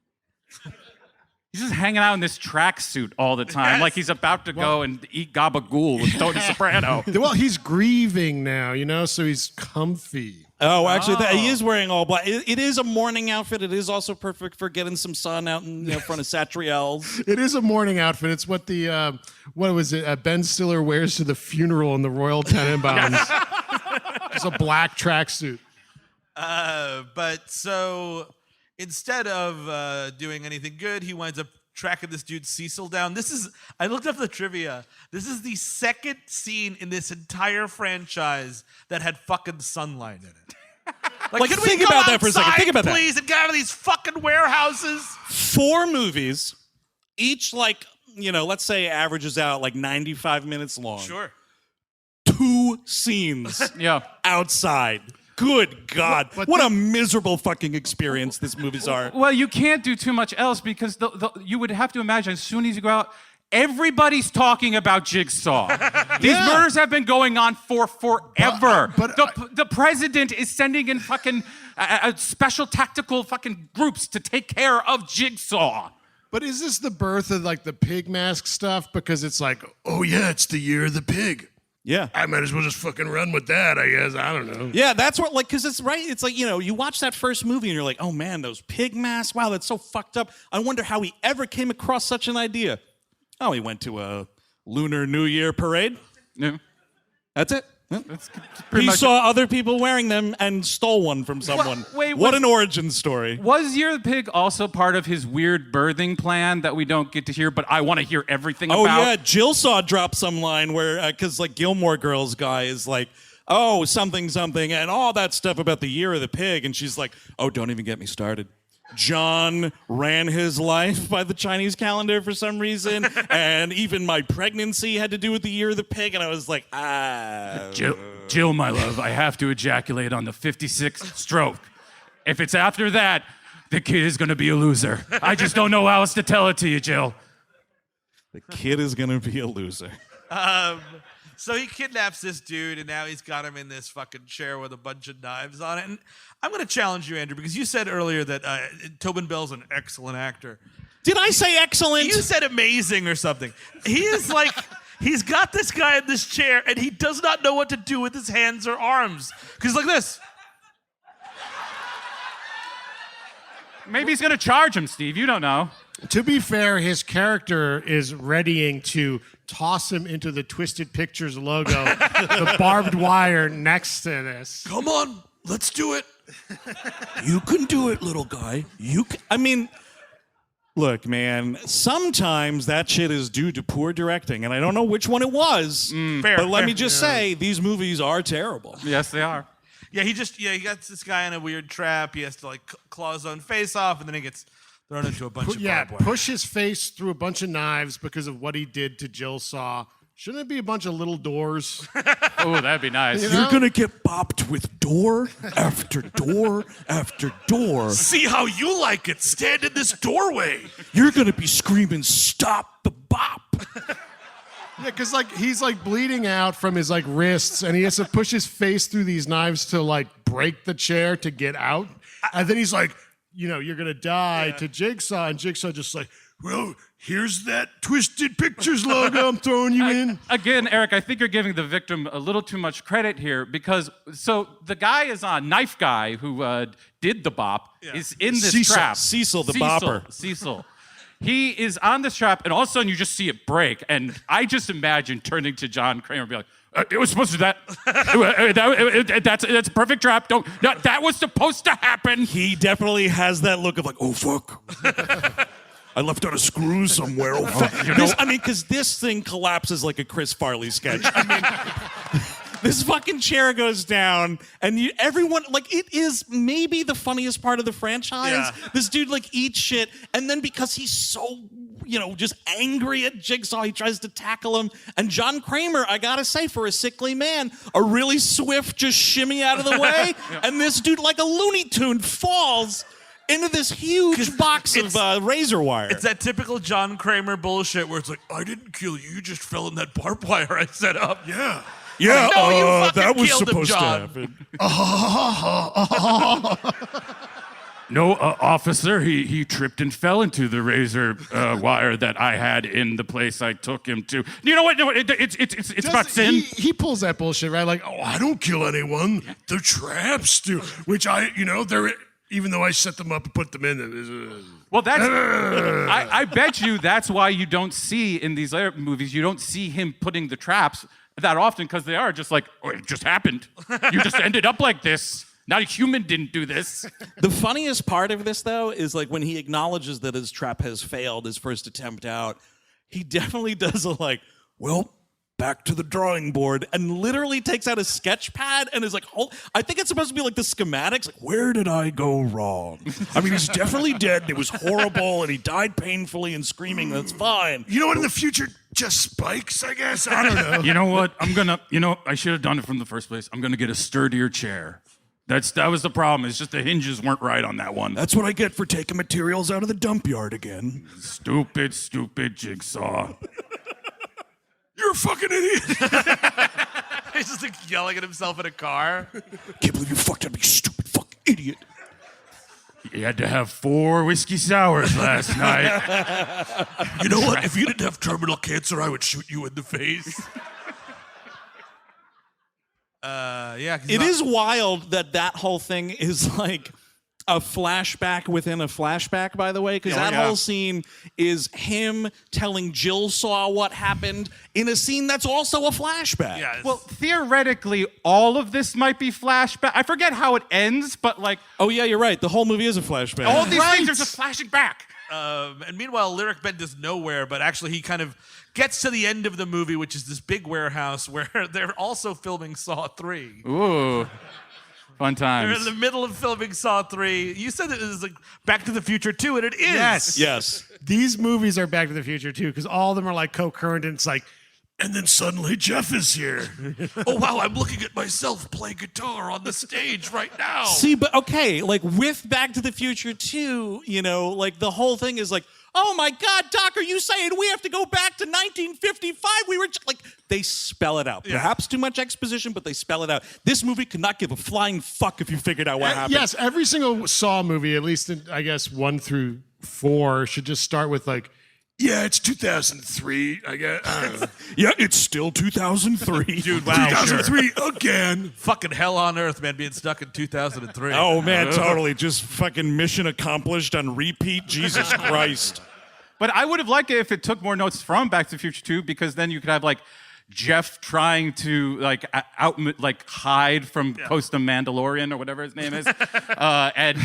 He's just hanging out in this tracksuit all the time, like he's about to go and eat gabagool with Tony Soprano. Well, he's grieving now, so he's comfy. Oh, actually, he is wearing all black. It is a morning outfit. It is also perfect for getting some sun out in front of Satriel's. It is a morning outfit. It's what the, what was it, Ben Stiller wears to the funeral in the Royal Tenenbaums. It's a black tracksuit. But so instead of doing anything good, he winds up tracking this dude Cecil down. I looked up the trivia. This is the second scene in this entire franchise that had fucking sunlight in it. Like, can think we go about that for a second. outside, Think about that. please, and get out of these fucking warehouses? 4 movies, each let's say averages out like 95 minutes long. Sure. 2 scenes outside. Good God. What a miserable fucking experience these movies are. Well, you can't do too much else because you would have to imagine as soon as you go out, everybody's talking about Jigsaw. These murders have been going on for forever. But the president is sending in fucking special tactical fucking groups to take care of Jigsaw. But is this the birth of like the pig mask stuff? Because it's like, oh yeah, it's the year of the pig. Yeah. I might as well just fucking run with that, I guess. I don't know. Yeah, that's what, because it's right. It's like, you watch that first movie and you're like, oh man, those pig masks. Wow, that's so fucked up. I wonder how he ever came across such an idea. Oh, he went to a Lunar New Year parade. Yeah. That's it. Yeah. He saw other people wearing them and stole one from someone. What an origin story. Was Year of the Pig also part of his weird birthing plan that we don't get to hear, but I want to hear everything about? Oh, yeah. Jill saw drop some line where, because Gilmore Girls guy is like, oh, something, and all that stuff about the Year of the Pig. And she's like, oh, don't even get me started. John ran his life by the Chinese calendar for some reason, and even my pregnancy had to do with the Year of the Pig, and I was like, Jill, my love, I have to ejaculate on the 56th stroke. If it's after that, the kid is going to be a loser. I just don't know how else to tell it to you, Jill. The kid is going to be a loser. So he kidnaps this dude, and now he's got him in this fucking chair with a bunch of knives on it. And I'm going to challenge you, Andrew, because you said earlier that Tobin Bell's an excellent actor. Did I say excellent? You said amazing or something. He is like, he's got this guy in this chair, and he does not know what to do with his hands or arms. Because like this. Maybe he's going to charge him, Steve. You don't know. To be fair, his character is readying to toss him into the Twisted Pictures logo, the barbed wire next to this. Come on, let's do it. You can do it, little guy. Look, man, sometimes that shit is due to poor directing, and I don't know which one it was. But let me just say, these movies are terrible. Yes, they are. Yeah, he got this guy in a weird trap. He has to like claw his own face off, and then he gets thrown into a bunch of barbed wire. Push his face through a bunch of knives because of what he did to Jill Saw. Shouldn't it be a bunch of little doors? Oh, that'd be nice. You're going to get bopped with door after door after door. See how you like it. Stand in this doorway. You're going to be screaming, stop the bop. Yeah, because like he's like bleeding out from his like wrists, and he has to push his face through these knives to like break the chair to get out. And then he's like, you're going to die to Jigsaw, and Jigsaw just like, well, here's that Twisted Pictures logo I'm throwing you in. Again, Eric, I think you're giving the victim a little too much credit here because the guy is on Knife Guy who did the bop is in this trap. Cecil the bopper. Cecil. He is on this trap, and all of a sudden you just see it break. And I just imagine turning to John Kramer and be like, it was supposed to do that. That's a perfect trap. That was supposed to happen. He definitely has that look of like, oh, fuck. I left out a screw somewhere. Oh, fuck. Because this thing collapses like a Chris Farley sketch. This fucking chair goes down, and everyone, like, it is maybe the funniest part of the franchise. Yeah. This dude, like, eats shit, and then because he's so, just angry at Jigsaw, he tries to tackle him. And John Kramer, I gotta say, for a sickly man, a really swift just shimmy out of the way, and this dude, like a Looney Tune, falls into this huge box of razor wire. It's that typical John Kramer bullshit where it's like, I didn't kill you, you just fell in that barbed wire I set up. Yeah. Yeah, no, you fucking that was killed supposed him, to happen. No, officer, he tripped and fell into the razor wire that I had in the place I took him to. You know what? No, it's about sin. He pulls that bullshit, right? Like, I don't kill anyone. The traps do. Which they're... Even though I set them up and put them in. Well, that's. I bet you that's why you don't see in these other movies, you don't see him putting the traps that often because they are just like, it just happened. You just ended up like this. Not a human didn't do this. The funniest part of this, though, is like when he acknowledges that his trap has failed, his first attempt out, he definitely does a like, well, back to the drawing board, and literally takes out a sketch pad and is like, I think it's supposed to be like the schematics. Like, where did I go wrong? He's definitely dead. It was horrible, and he died painfully and screaming. That's fine. You know what? In the future, just spikes, I guess. I don't know. You know what? I should have done it from the first place. I'm gonna get a sturdier chair. That was the problem. It's just the hinges weren't right on that one. That's what I get for taking materials out of the dump yard again. Stupid Jigsaw. You're a fucking idiot. He's just like yelling at himself in a car. Can't believe you fucked up, you stupid fucking idiot. You had to have 4 whiskey sours last night. You know what? If you didn't have terminal cancer, I would shoot you in the face. It is wild that whole thing is like a flashback within a flashback, by the way, because that whole scene is him telling Jill Saw what happened in a scene that's also a flashback. Yeah, well, theoretically, all of this might be flashback. I forget how it ends, but like... Oh, yeah, you're right. The whole movie is a flashback. All these things are just flashing back. And meanwhile, Lyriq Ben does nowhere, but actually he kind of gets to the end of the movie, which is this big warehouse where they're also filming Saw 3. Ooh. Fun times. They're in the middle of filming Saw 3. You said it was like Back to the Future 2, and it is. Yes. These movies are Back to the Future too, because all of them are like co-current, and it's like, and then suddenly Jeff is here. Oh, wow, I'm looking at myself play guitar on the stage right now. See, but okay, like with Back to the Future 2, like the whole thing is like, oh my God, Doc, are you saying we have to go back to 1955? We were just like, they spell it out. Yeah. Perhaps too much exposition, but they spell it out. This movie could not give a flying fuck if you figured out what happened. Yes, every single Saw movie, at least in, I guess 1 through 4, should just start with like, yeah, it's 2003, I guess. I don't know. Yeah, it's still 2003. Dude, wow. 2003 again. Fucking hell on earth, man, being stuck in 2003. Oh, man, totally. Just fucking mission accomplished on repeat. Jesus Christ. But I would have liked it if it took more notes from Back to the Future 2, because then you could have like Jeff trying to hide from Costa Mandalorian or whatever his name is, and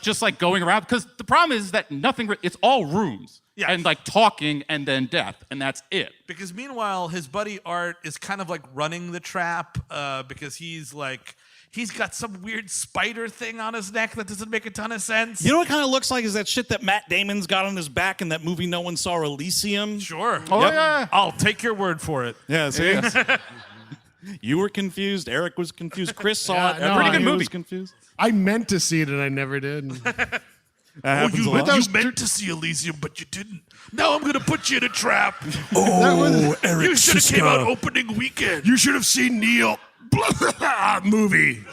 just going around, because the problem is that it's all rooms and talking and then death, and that's it. Because meanwhile, his buddy Art is kind of running the trap because he's got some weird spider thing on his neck that doesn't make a ton of sense. You know what kind of looks like is that shit that Matt Damon's got on his back in that movie No One Saw Elysium. Sure. Oh, yeah. I'll take your word for it. Yeah, see? You were confused. Eric was confused. Chris saw it. Pretty good movie. Was confused. I meant to see it and I never did. You meant to see Elysium, but you didn't. Now I'm going to put you in a trap. Eric You should have came Siska. out opening weekend. You should have seen Neil movie.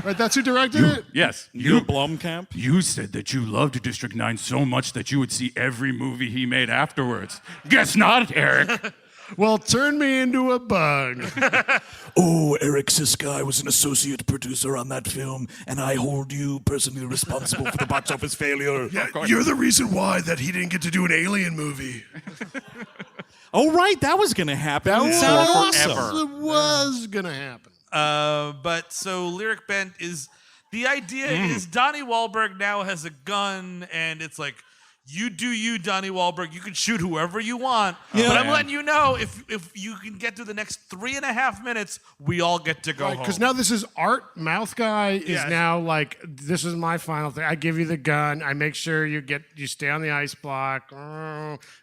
Right, that's who directed it? Yes. You Blomkamp? You said that you loved District 9 so much that you would see every movie he made afterwards. Guess not, Eric. Well, turn me into a bug. Eric Siska, I was an associate producer on that film, and I hold you personally responsible for the box office failure. Yeah, you're the reason why that he didn't get to do an Alien movie. Oh, right. That was going to happen. That sounded awesome. It was going to happen. But so Lyriq Bent is... The idea is Donnie Wahlberg now has a gun, and it's like, you do you, Donnie Wahlberg. You can shoot whoever you want. Yeah. But I'm letting you know, if you can get through the next 3.5 minutes, we all get to go home. Because now this is Art, mouth guy, is now like, this is my final thing. I give you the gun. I make sure you stay on the ice block.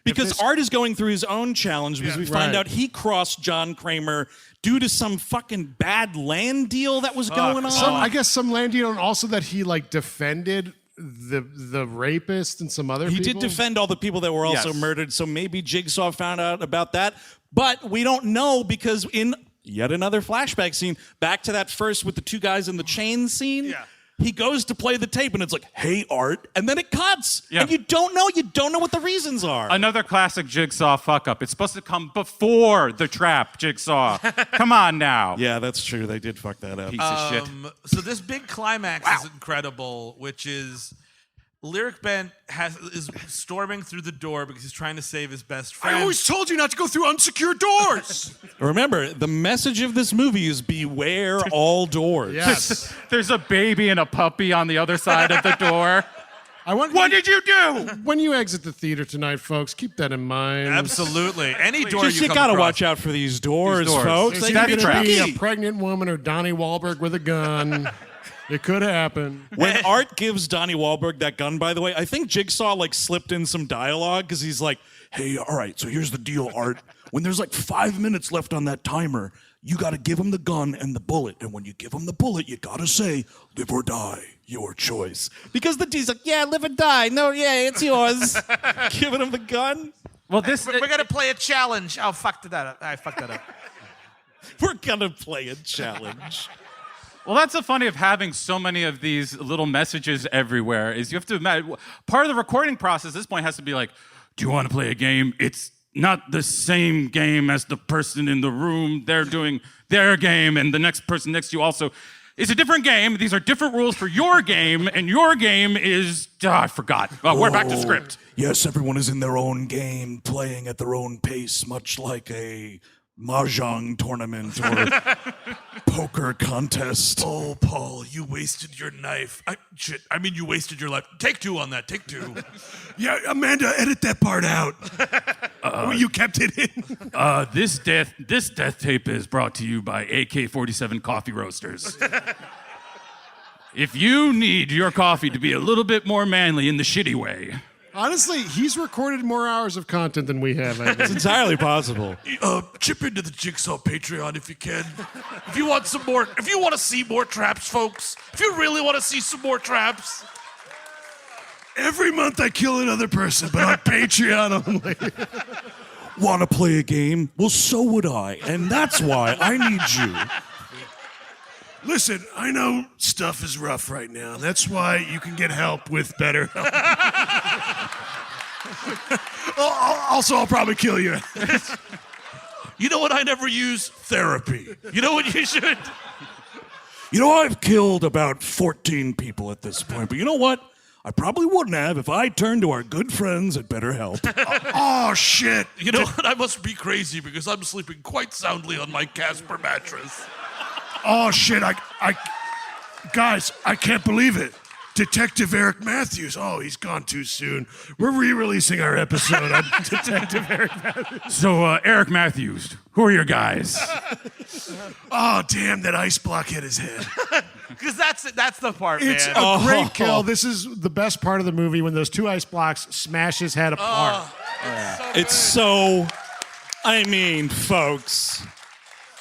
Because Art is going through his own challenge because we find out he crossed John Kramer due to some fucking bad land deal that was going on. I guess some land deal, and also that he defended the rapist and some other people. He did defend all the people that were also murdered, so maybe Jigsaw found out about that. But we don't know because in yet another flashback scene, back to that first with the two guys in the chain scene, he goes to play the tape and it's like, hey, Art, and then it cuts. Yeah. And you don't know what the reasons are. Another classic Jigsaw fuck-up. It's supposed to come before the trap, Jigsaw. Come on now. Yeah, that's true. They did fuck that up. Piece of shit. So this big climax is incredible, which is Lyriq Bent is storming through the door because he's trying to save his best friend. I always told you not to go through unsecured doors. Remember, the message of this movie is beware all doors. Yes. There's a baby and a puppy on the other side of the door. What did you do? When you exit the theater tonight, folks, keep that in mind. Absolutely. Any door Just you you come gotta across. watch out for these doors, folks. There's They can be either gonna be tricky. a pregnant woman or Donnie Wahlberg with a gun. It could happen. When Art gives Donnie Wahlberg that gun, by the way, I think Jigsaw slipped in some dialogue because he's like, Hey, all right, so here's the deal, Art. When there's 5 minutes left on that timer, you got to give him the gun and the bullet. And when you give him the bullet, you got to say, live or die, your choice. because the D's like, yeah, live and die. No, yeah, it's yours. Giving him the gun. Well, We're going to play a challenge. Oh, fucked that up. I fucked that up. We're gonna play a challenge. Well, that's the funny of having so many of these little messages everywhere is you have to imagine, part of the recording process at this point has to be like, do you want to play a game? It's not the same game as the person in the room. They're doing their game, and the next person next to you also. It's a different game. These are different rules for your game, and your game is... I forgot. We're back to script. Yes, everyone is in their own game, playing at their own pace, much like a mahjong tournament or poker contest. Oh, Paul, you wasted your knife. You wasted your life. Take two on that. Take two. Yeah, Amanda, edit that part out. You kept it in. This death tape is brought to you by AK-47 Coffee Roasters. If you need your coffee to be a little bit more manly in the shitty way... Honestly, he's recorded more hours of content than we have. I It's think. entirely possible. Chip into the Jigsaw Patreon if you can. If you want to see more traps, folks. If you really want to see some more traps. Every month I kill another person, but on Patreon only. Want to play a game? Well, so would I, and that's why I need you. Listen, I know stuff is rough right now. That's why you can get help with BetterHelp. Also, I'll probably kill you. You know what I never use? Therapy. You know what you should? You know, I've killed about 14 people at this point, but you know what? I probably wouldn't have if I turned to our good friends at BetterHelp. Oh, shit. You know what? I must be crazy because I'm sleeping quite soundly on my Casper mattress. Oh, shit. Guys, I can't believe it. Detective Eric Matthews. Oh, he's gone too soon. We're re-releasing our episode on Detective Eric Matthews. So, Eric Matthews, who are your guys? Oh, damn, that ice block hit his head. Because that's the part, It's man. a great kill. This is the best part of the movie when those two ice blocks smash his head apart. It's so, I mean, folks,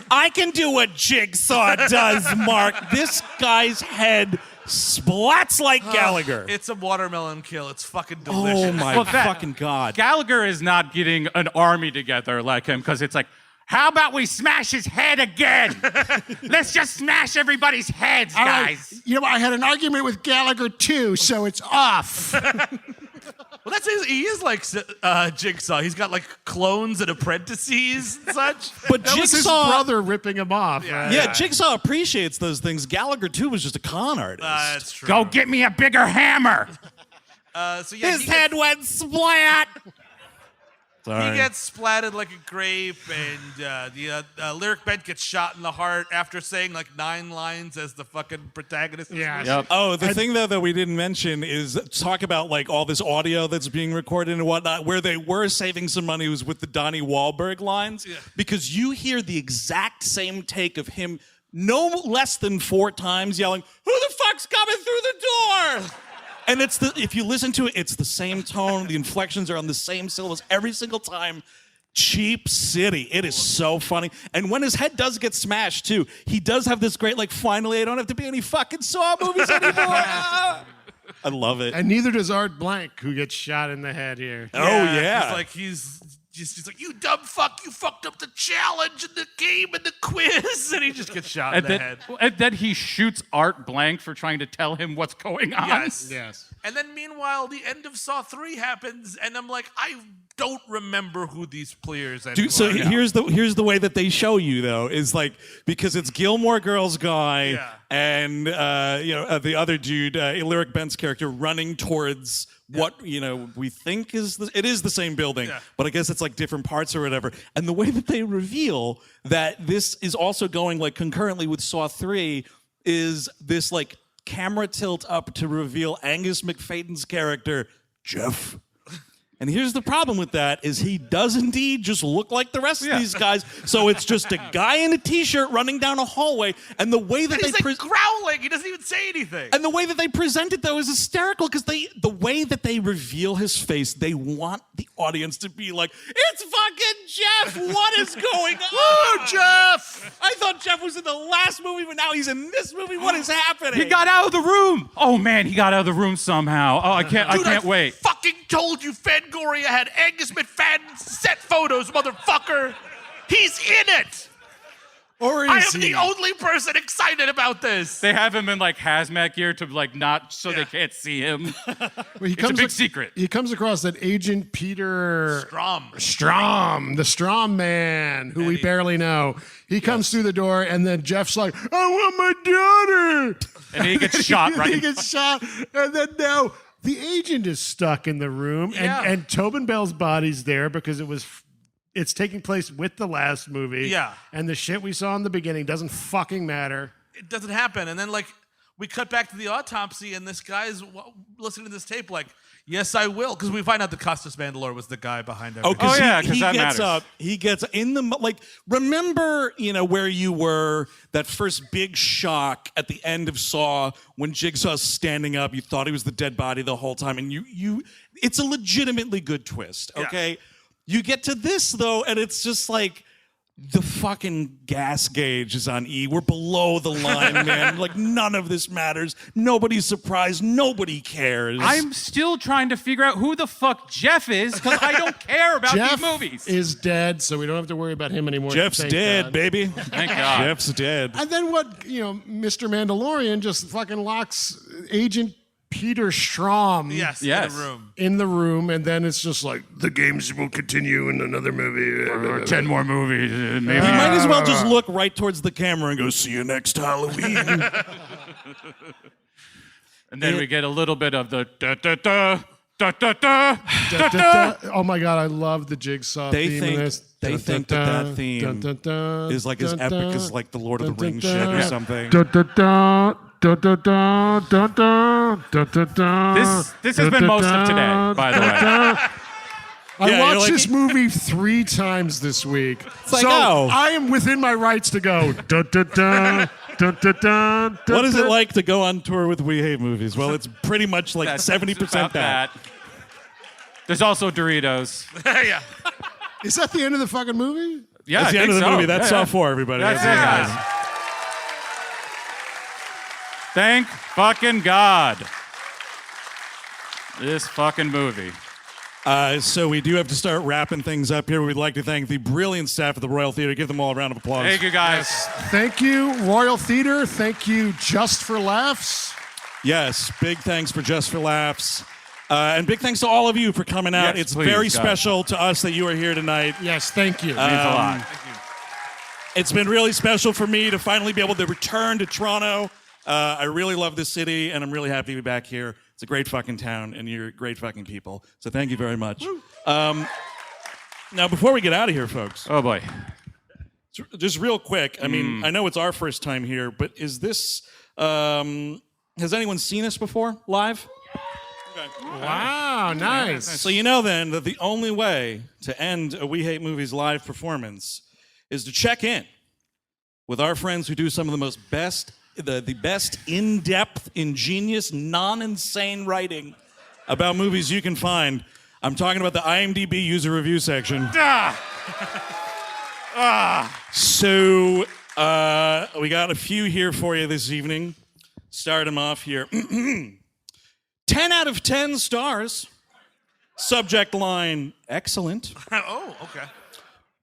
I can do what Jigsaw does, Mark. This guy's head splats like Gallagher. It's a watermelon kill. It's fucking delicious. Oh my fucking God. Gallagher is not getting an army together like him because it's like, how about we smash his head again? Let's just smash everybody's heads, guys. You know, I had an argument with Gallagher too, so it's off. Well, he is like Jigsaw. He's got like clones and apprentices and such. But That was his brother ripping him off. Yeah, Jigsaw appreciates those things. Gallagher, too, was just a con artist. That's true. Go get me a bigger hammer. His head went splat. He gets splatted like a grape, and the Lyriq Bent gets shot in the heart after saying like 9 lines as the fucking protagonist. Yeah. Oh, the thing though that we didn't mention is talk about like all this audio that's being recorded and whatnot. Where they were saving some money was with the Donnie Wahlberg lines, because you hear the exact same take of him no less than 4 times yelling, "Who the fuck's coming through the door?" And if you listen to it, it's the same tone. The inflections are on the same syllables every single time. Cheap City. It is so funny. And when his head does get smashed, too, he does have this great, like, finally, I don't have to be any fucking Saw movies anymore. I love it. And neither does Art Blank, who gets shot in the head here. He's like, you dumb fuck, you fucked up the challenge and the game and the quiz, and he just gets shot in the head. And then he shoots Art Blank for trying to tell him what's going on. Yes. And then meanwhile, the end of Saw 3 happens, and I'm like, I don't remember who these players anymore. Dude, so here's the way that they show you though is like, because it's Gilmore Girls guy and the other dude, Lyriq Bent's character, running towards what we think is it is the same building, but I guess it's like different parts or whatever. And the way that they reveal that this is also going like concurrently with Saw 3 is this like camera tilt up to reveal Angus Macfadyen's character, Jeff. And here's the problem with that is he does indeed just look like the rest of these guys. So it's just a guy in a t-shirt running down a hallway, and the way that he's like growling, he doesn't even say anything. And the way that they present it though is hysterical because the way that they reveal his face, they want the audience to be like, "It's fucking Jeff! What is going on? Oh, Jeff! I thought Jeff was in the last movie, but now he's in this movie. What is happening?" He got out of the room. Oh man, he got out of the room somehow. Oh, I can't wait. Fucking told you, Fangoria had Angus Macfadyen set photos, motherfucker. He's in it. Or I am the only person excited about this. They have him in like hazmat gear to like not so they can't see him. It's a big secret. He comes across that Agent Peter Strom, the Strom man, who we barely know. He comes through the door, and then Jeff's like, "I want my daughter," and he gets shot. Right, he gets shot, and then now the agent is stuck in the room, and Tobin Bell's body's there because it's taking place with the last movie. Yeah. And the shit we saw in the beginning doesn't fucking matter. It doesn't happen. And then, like, we cut back to the autopsy, and this guy's listening to this tape like, "Yes, I will," because we find out that Costas Mandylor was the guy behind everything. Oh, yeah, he because that gets matters. up. He gets in the like. Remember, where you were that first big shock at the end of Saw when Jigsaw's standing up. You thought he was the dead body the whole time, and you. It's a legitimately good twist. Okay, you get to this though, and it's just like. The fucking gas gauge is on E. We're below the line, man. Like, none of this matters. Nobody's surprised. Nobody cares. I'm still trying to figure out who the fuck Jeff is because I don't care about Jeff these movies. is dead, so we don't have to worry about him anymore. Jeff's thank dead, God. baby. Thank God. Jeff's dead. And then what, Mr. Mandalorian just fucking locks Agent Peter Strom in the room, and then it's just like, the games will continue in another movie. Or 10 more movies. Maybe. He might as well just look right towards the camera and go, "See you next Halloween." And then we get a little bit of the da-da-da, da-da-da, da-da. Oh my God, I love the Jigsaw theme in this. They think that theme is like as epic as like the Lord of the Rings shit or something. This has been most of today, by the way. I watched this movie 3 times this week. Like, so I am within my rights to go. What is it like to go on tour with We Hate Movies? Well, it's pretty much like 70% that. There's also Doritos. Yeah. Is that the end of the fucking movie? Yeah, that's the end of the movie. That's Saw 4, everybody. That's it, guys. Thank fucking God. This fucking movie. So we do have to start wrapping things up here. We'd like to thank the brilliant staff of the Royal Theatre. Give them all a round of applause. Thank you, guys. Thank you, Royal Theatre. Thank you, Just for Laughs. Yes, big thanks for Just for Laughs. And big thanks to all of you for coming out. Yes, it's please, very God. special to us that you are here tonight. Yes, thank you. Means a lot. It's been really special for me to finally be able to return to Toronto. I really love this city, and I'm really happy to be back here. It's a great fucking town, and you're great fucking people. So thank you very much. Now, before we get out of here, folks. Oh, boy. Just real quick. I mean, I know it's our first time here, but is this... has anyone seen us before, live? Okay. Wow, nice. So you know then that the only way to end a We Hate Movies live performance is to check in with our friends who do some of the most best in-depth, ingenious, non-insane writing about movies you can find. I'm talking about the IMDb user review section. So we got a few here for you this evening. Start them off here. 10 out of 10 stars. Subject line, excellent. Oh, okay.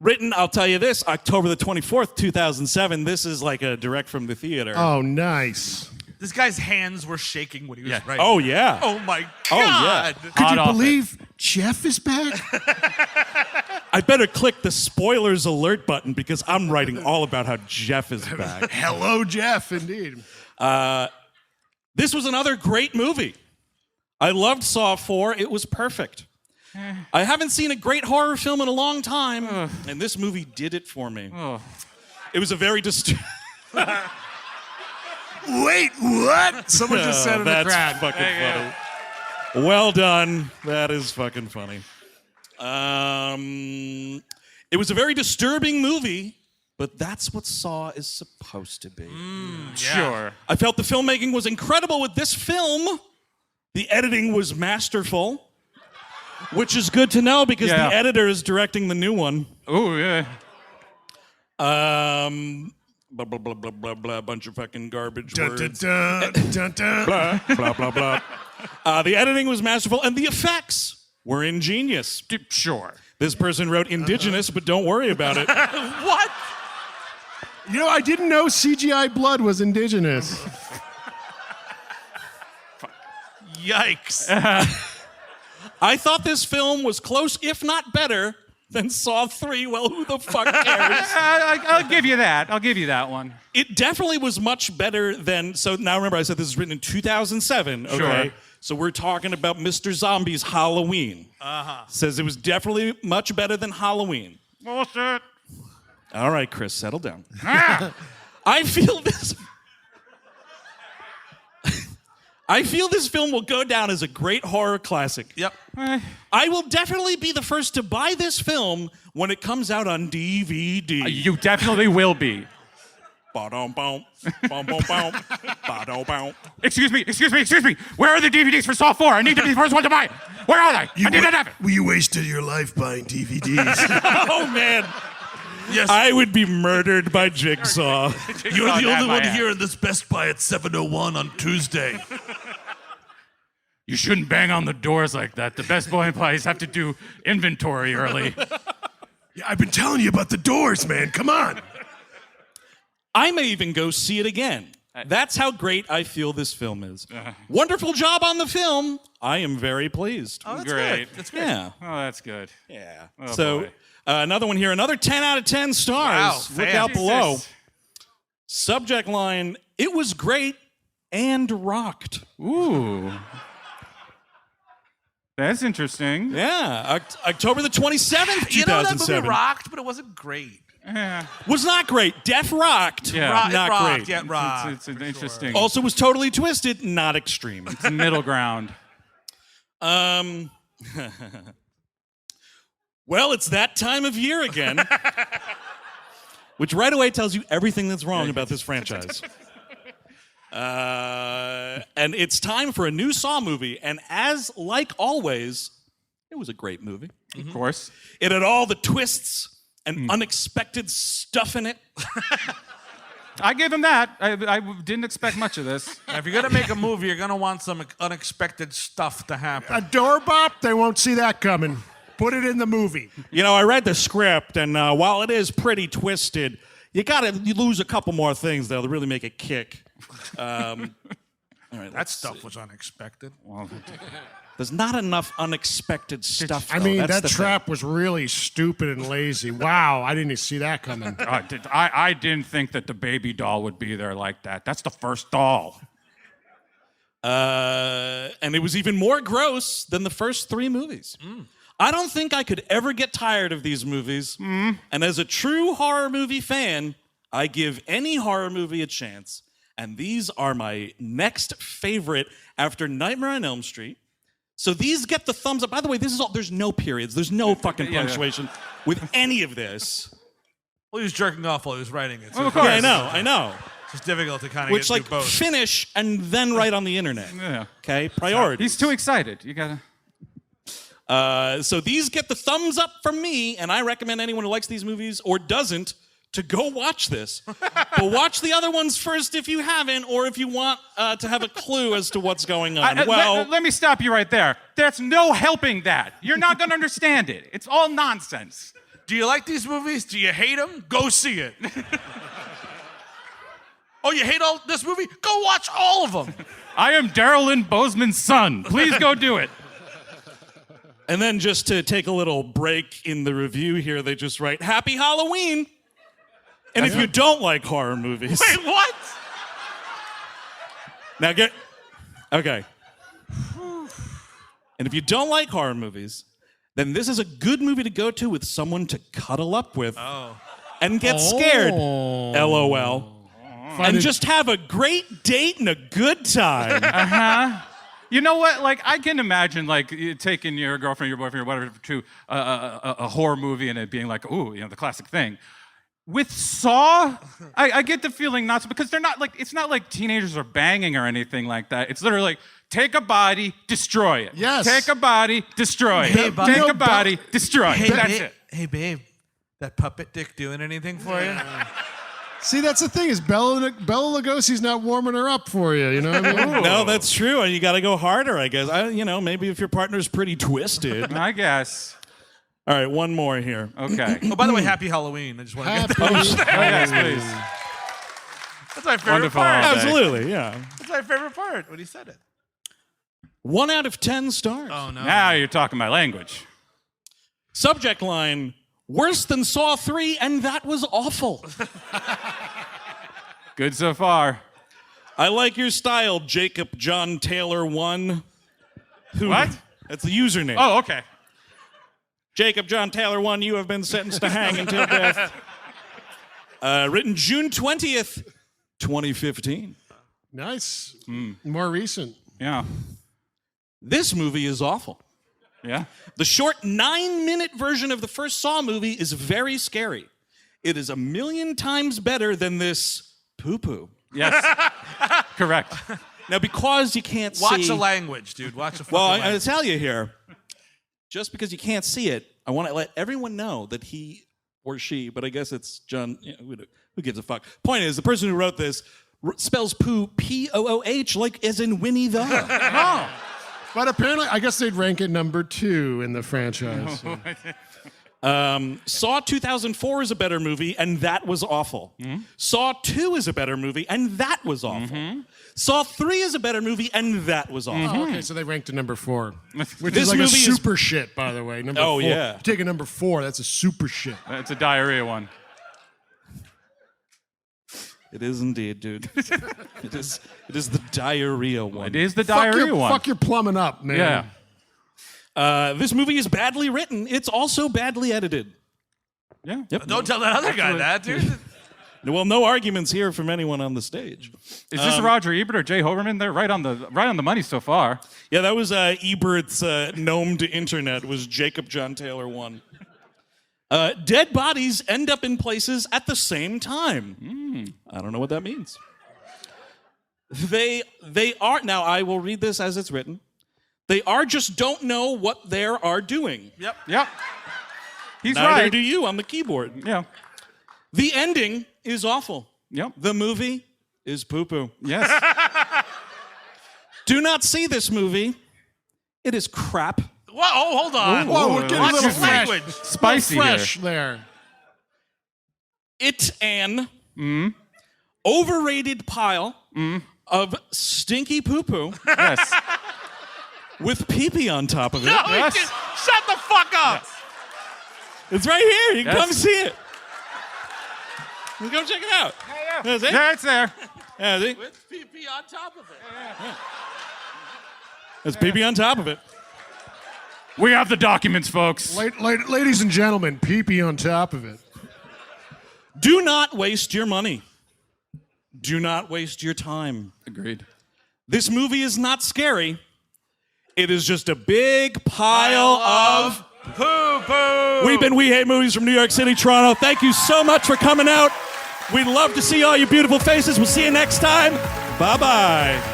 Written, I'll tell you this, October the 24th, 2007. This is like a direct from the theater. Oh, nice. This guy's hands were shaking when he was writing. Oh, yeah. Oh, my God. Oh, yeah. Could you believe Jeff is back? I better click the spoilers alert button because I'm writing all about how Jeff is back. Hello, Jeff, indeed. This was another great movie. I loved Saw 4. It was perfect. I haven't seen a great horror film in a long time, and this movie did it for me. It was a very Wait, what? Someone just said in the crowd. That's fucking funny. Well done. That is fucking funny. It was a very disturbing movie, but that's what Saw is supposed to be. Sure. I felt the filmmaking was incredible with this film. The editing was masterful, which is good to know because the editor is directing the new one. Oh, yeah. Blah, blah, blah, blah, blah, blah, bunch of fucking garbage words. Blah, blah, blah, blah. The editing was masterful, and the effects were ingenious. Sure. This person wrote indigenous, but don't worry about it. What? You know, I didn't know CGI blood was indigenous. Yikes. I thought this film was close, if not better, than Saw 3. Well, who the fuck cares? I'll give you that. I'll give you that one. It definitely was much better than... So now remember, I said this was written in 2007, okay? Sure. So we're talking about Mr. Zombie's Halloween. Says it was definitely much better than Halloween. Bullshit. All right, Chris, settle down. I feel this film will go down as a great horror classic. Yep. I will definitely be the first to buy this film when it comes out on DVD. You definitely will be. Excuse me. Where are the DVDs for Saw 4? I need to be the first one to buy. Where are they? I need to have it. You wasted your life buying DVDs. Oh, man. Yes. I would be murdered by Jigsaw. You're the only one here in this Best Buy at 7:01 on Tuesday. You shouldn't bang on the doors like that. The Best Boy employees have to do inventory early. Yeah, I've been telling you about the doors, man. Come on. I may even go see it again. That's how great I feel this film is. Wonderful job on the film. I am very pleased. Oh, that's Great. good. That's great. Yeah. Oh, that's good. Yeah. Oh, So boy. another one here. Another 10 out of 10 stars. Wow, Look out Jesus. below. Subject line, it was great and rocked. Ooh. That's interesting. Yeah, October the 27th, 2007. You know, that movie rocked, but it wasn't great. Was not great. Def rocked. Yeah. Not rocked, great. Yeah, rocked. It's an interesting. Also was totally twisted, not extreme. It's a middle ground. Well, it's that time of year again. Which right away tells you everything that's wrong about this franchise. And it's time for a new Saw movie. And as like always, it was a great movie. Of course. It had all the twists and unexpected stuff in it. I gave him that. I didn't expect much of this. If you're gonna make a movie, you're gonna want some unexpected stuff to happen. A door bop, they won't see that coming. Put it in the movie. You know, I read the script, and while it is pretty twisted, you lose a couple more things that'll really make it kick. All right, that stuff was unexpected. Well, there's not enough unexpected stuff. I mean, that trap was really stupid and lazy. Wow, I didn't see that coming. I didn't think that the baby doll would be there like that. That's the first doll. And it was even more gross than the first 3 movies. I don't think I could ever get tired of these movies. And as a true horror movie fan, I give any horror movie a chance. And these are my next favorite after Nightmare on Elm Street. So these get the thumbs up. By the way, this is all. There's no periods. There's no fucking punctuation with any of this. Well, he was jerking off while he was writing it. So Of course. Yeah, I know. It's just difficult to kind of Which, get like, through both. finish and then write on the internet. Yeah. Okay, priority. He's too excited. You gotta. So these get the thumbs up from me, and I recommend anyone who likes these movies or doesn't to go watch this. But watch the other ones first if you haven't, or if you want to have a clue as to what's going on. Let me stop you right there. There's no helping that. You're not going to understand it. It's all nonsense. Do you like these movies? Do you hate them? Go see it. Oh, you hate this movie? Go watch all of them. I am Darren Bousman's son. Please go do it. And then just to take a little break in the review here, they just write, Happy Halloween! And if you don't like horror movies... Wait, what? Now Okay. And if you don't like horror movies, then this is a good movie to go to with someone to cuddle up with. And get scared. LOL. And just have a great date and a good time. You know what? Like, I can imagine, like, you taking your girlfriend, your boyfriend, or whatever to a horror movie and it being like, ooh, the classic thing. With Saw, I get the feeling not to, because they're not like, it's not like teenagers are banging or anything like that. It's literally like, take a body, destroy it. Yes. Take a body, destroy it. Take a body, destroy it. That's it. Hey, babe, that puppet dick doing anything for you? See, that's the thing, is Bella Lugosi's not warming her up for you, you know what I mean? No, that's true. And you got to go harder, I guess. Maybe if your partner's pretty twisted. I guess. All right, one more here. Okay. Oh, by the way, happy Halloween. I just want to get that. Yes, please. That's my favorite Wonderful part. holiday. Absolutely, yeah. That's my favorite part when he said it. 1 out of 10 stars. Oh, no. Now you're talking my language. Subject line, worse than Saw 3, and that was awful. Good so far. I like your style, Jacob John Taylor 1. What? That's the username. Oh, okay. Jacob John Taylor 1, you have been sentenced to hang until death. Written June 20th, 2015. Nice. More recent. Yeah. This movie is awful. Yeah. The short 9-minute version of the first Saw movie is very scary. It is 1,000,000 times better than this poo-poo. Yes. Correct. Now, because you can't see... Watch the language, dude. Watch the fucking language. I'll tell you here, just because you can't see it, I want to let everyone know that he or she, but I guess it's John, who gives a fuck? Point is, the person who wrote this spells poo, P-O-O-H, like as in Winnie the. Oh. But apparently, I guess they'd rank it number 2 in the franchise. Saw 2004 is a better movie, and that was awful. Saw 2 is a better movie, and that was awful. Saw 3 is a better movie, and that was awful. Oh, okay, so they ranked it number 4. Which This is like a movie is- super shit, by the way. Number 4. yeah. You take a number 4, that's a super shit. It's a diarrhea one. It is indeed, dude. It is the diarrhea one. It is the diarrhea one. Fuck your plumbing up, man. Yeah. This movie is badly written. It's also badly edited. Yeah. Yep. Don't tell that other guy that, dude. Well, no arguments here from anyone on the stage. Is this Roger Ebert or Jay Hoberman? They're right on the money so far. Yeah, that was Ebert's gnome to internet was Jacob John Taylor 1. Dead bodies end up in places at the same time. I don't know what that means. They are, now I will read this as it's written. They are just don't know what they are doing. Yep. He's Neither right. do you on the keyboard. Yeah. The ending is awful. Yep. The movie is poo-poo. Yes. Do not see this movie. It is crap. Whoa, hold on. Whoa, we're getting a little fresh. language. Spicy fresh here. there. It's an overrated pile of stinky poo-poo. Yes. With pee-pee on top of it. No, shut the fuck up. It's right here. You can Yes. come see it. You come check it out. Yeah. Yeah, it's there. Yeah, see? With pee-pee on top of it. There's pee-pee on top of it. We have the documents, folks. Ladies and gentlemen, pee-pee on top of it. Do not waste your money. Do not waste your time. Agreed. This movie is not scary. It is just a big pile of poo-poo. We've been We Hate Movies from New York City, Toronto. Thank you so much for coming out. We'd love to see all your beautiful faces. We'll see you next time. Bye-bye.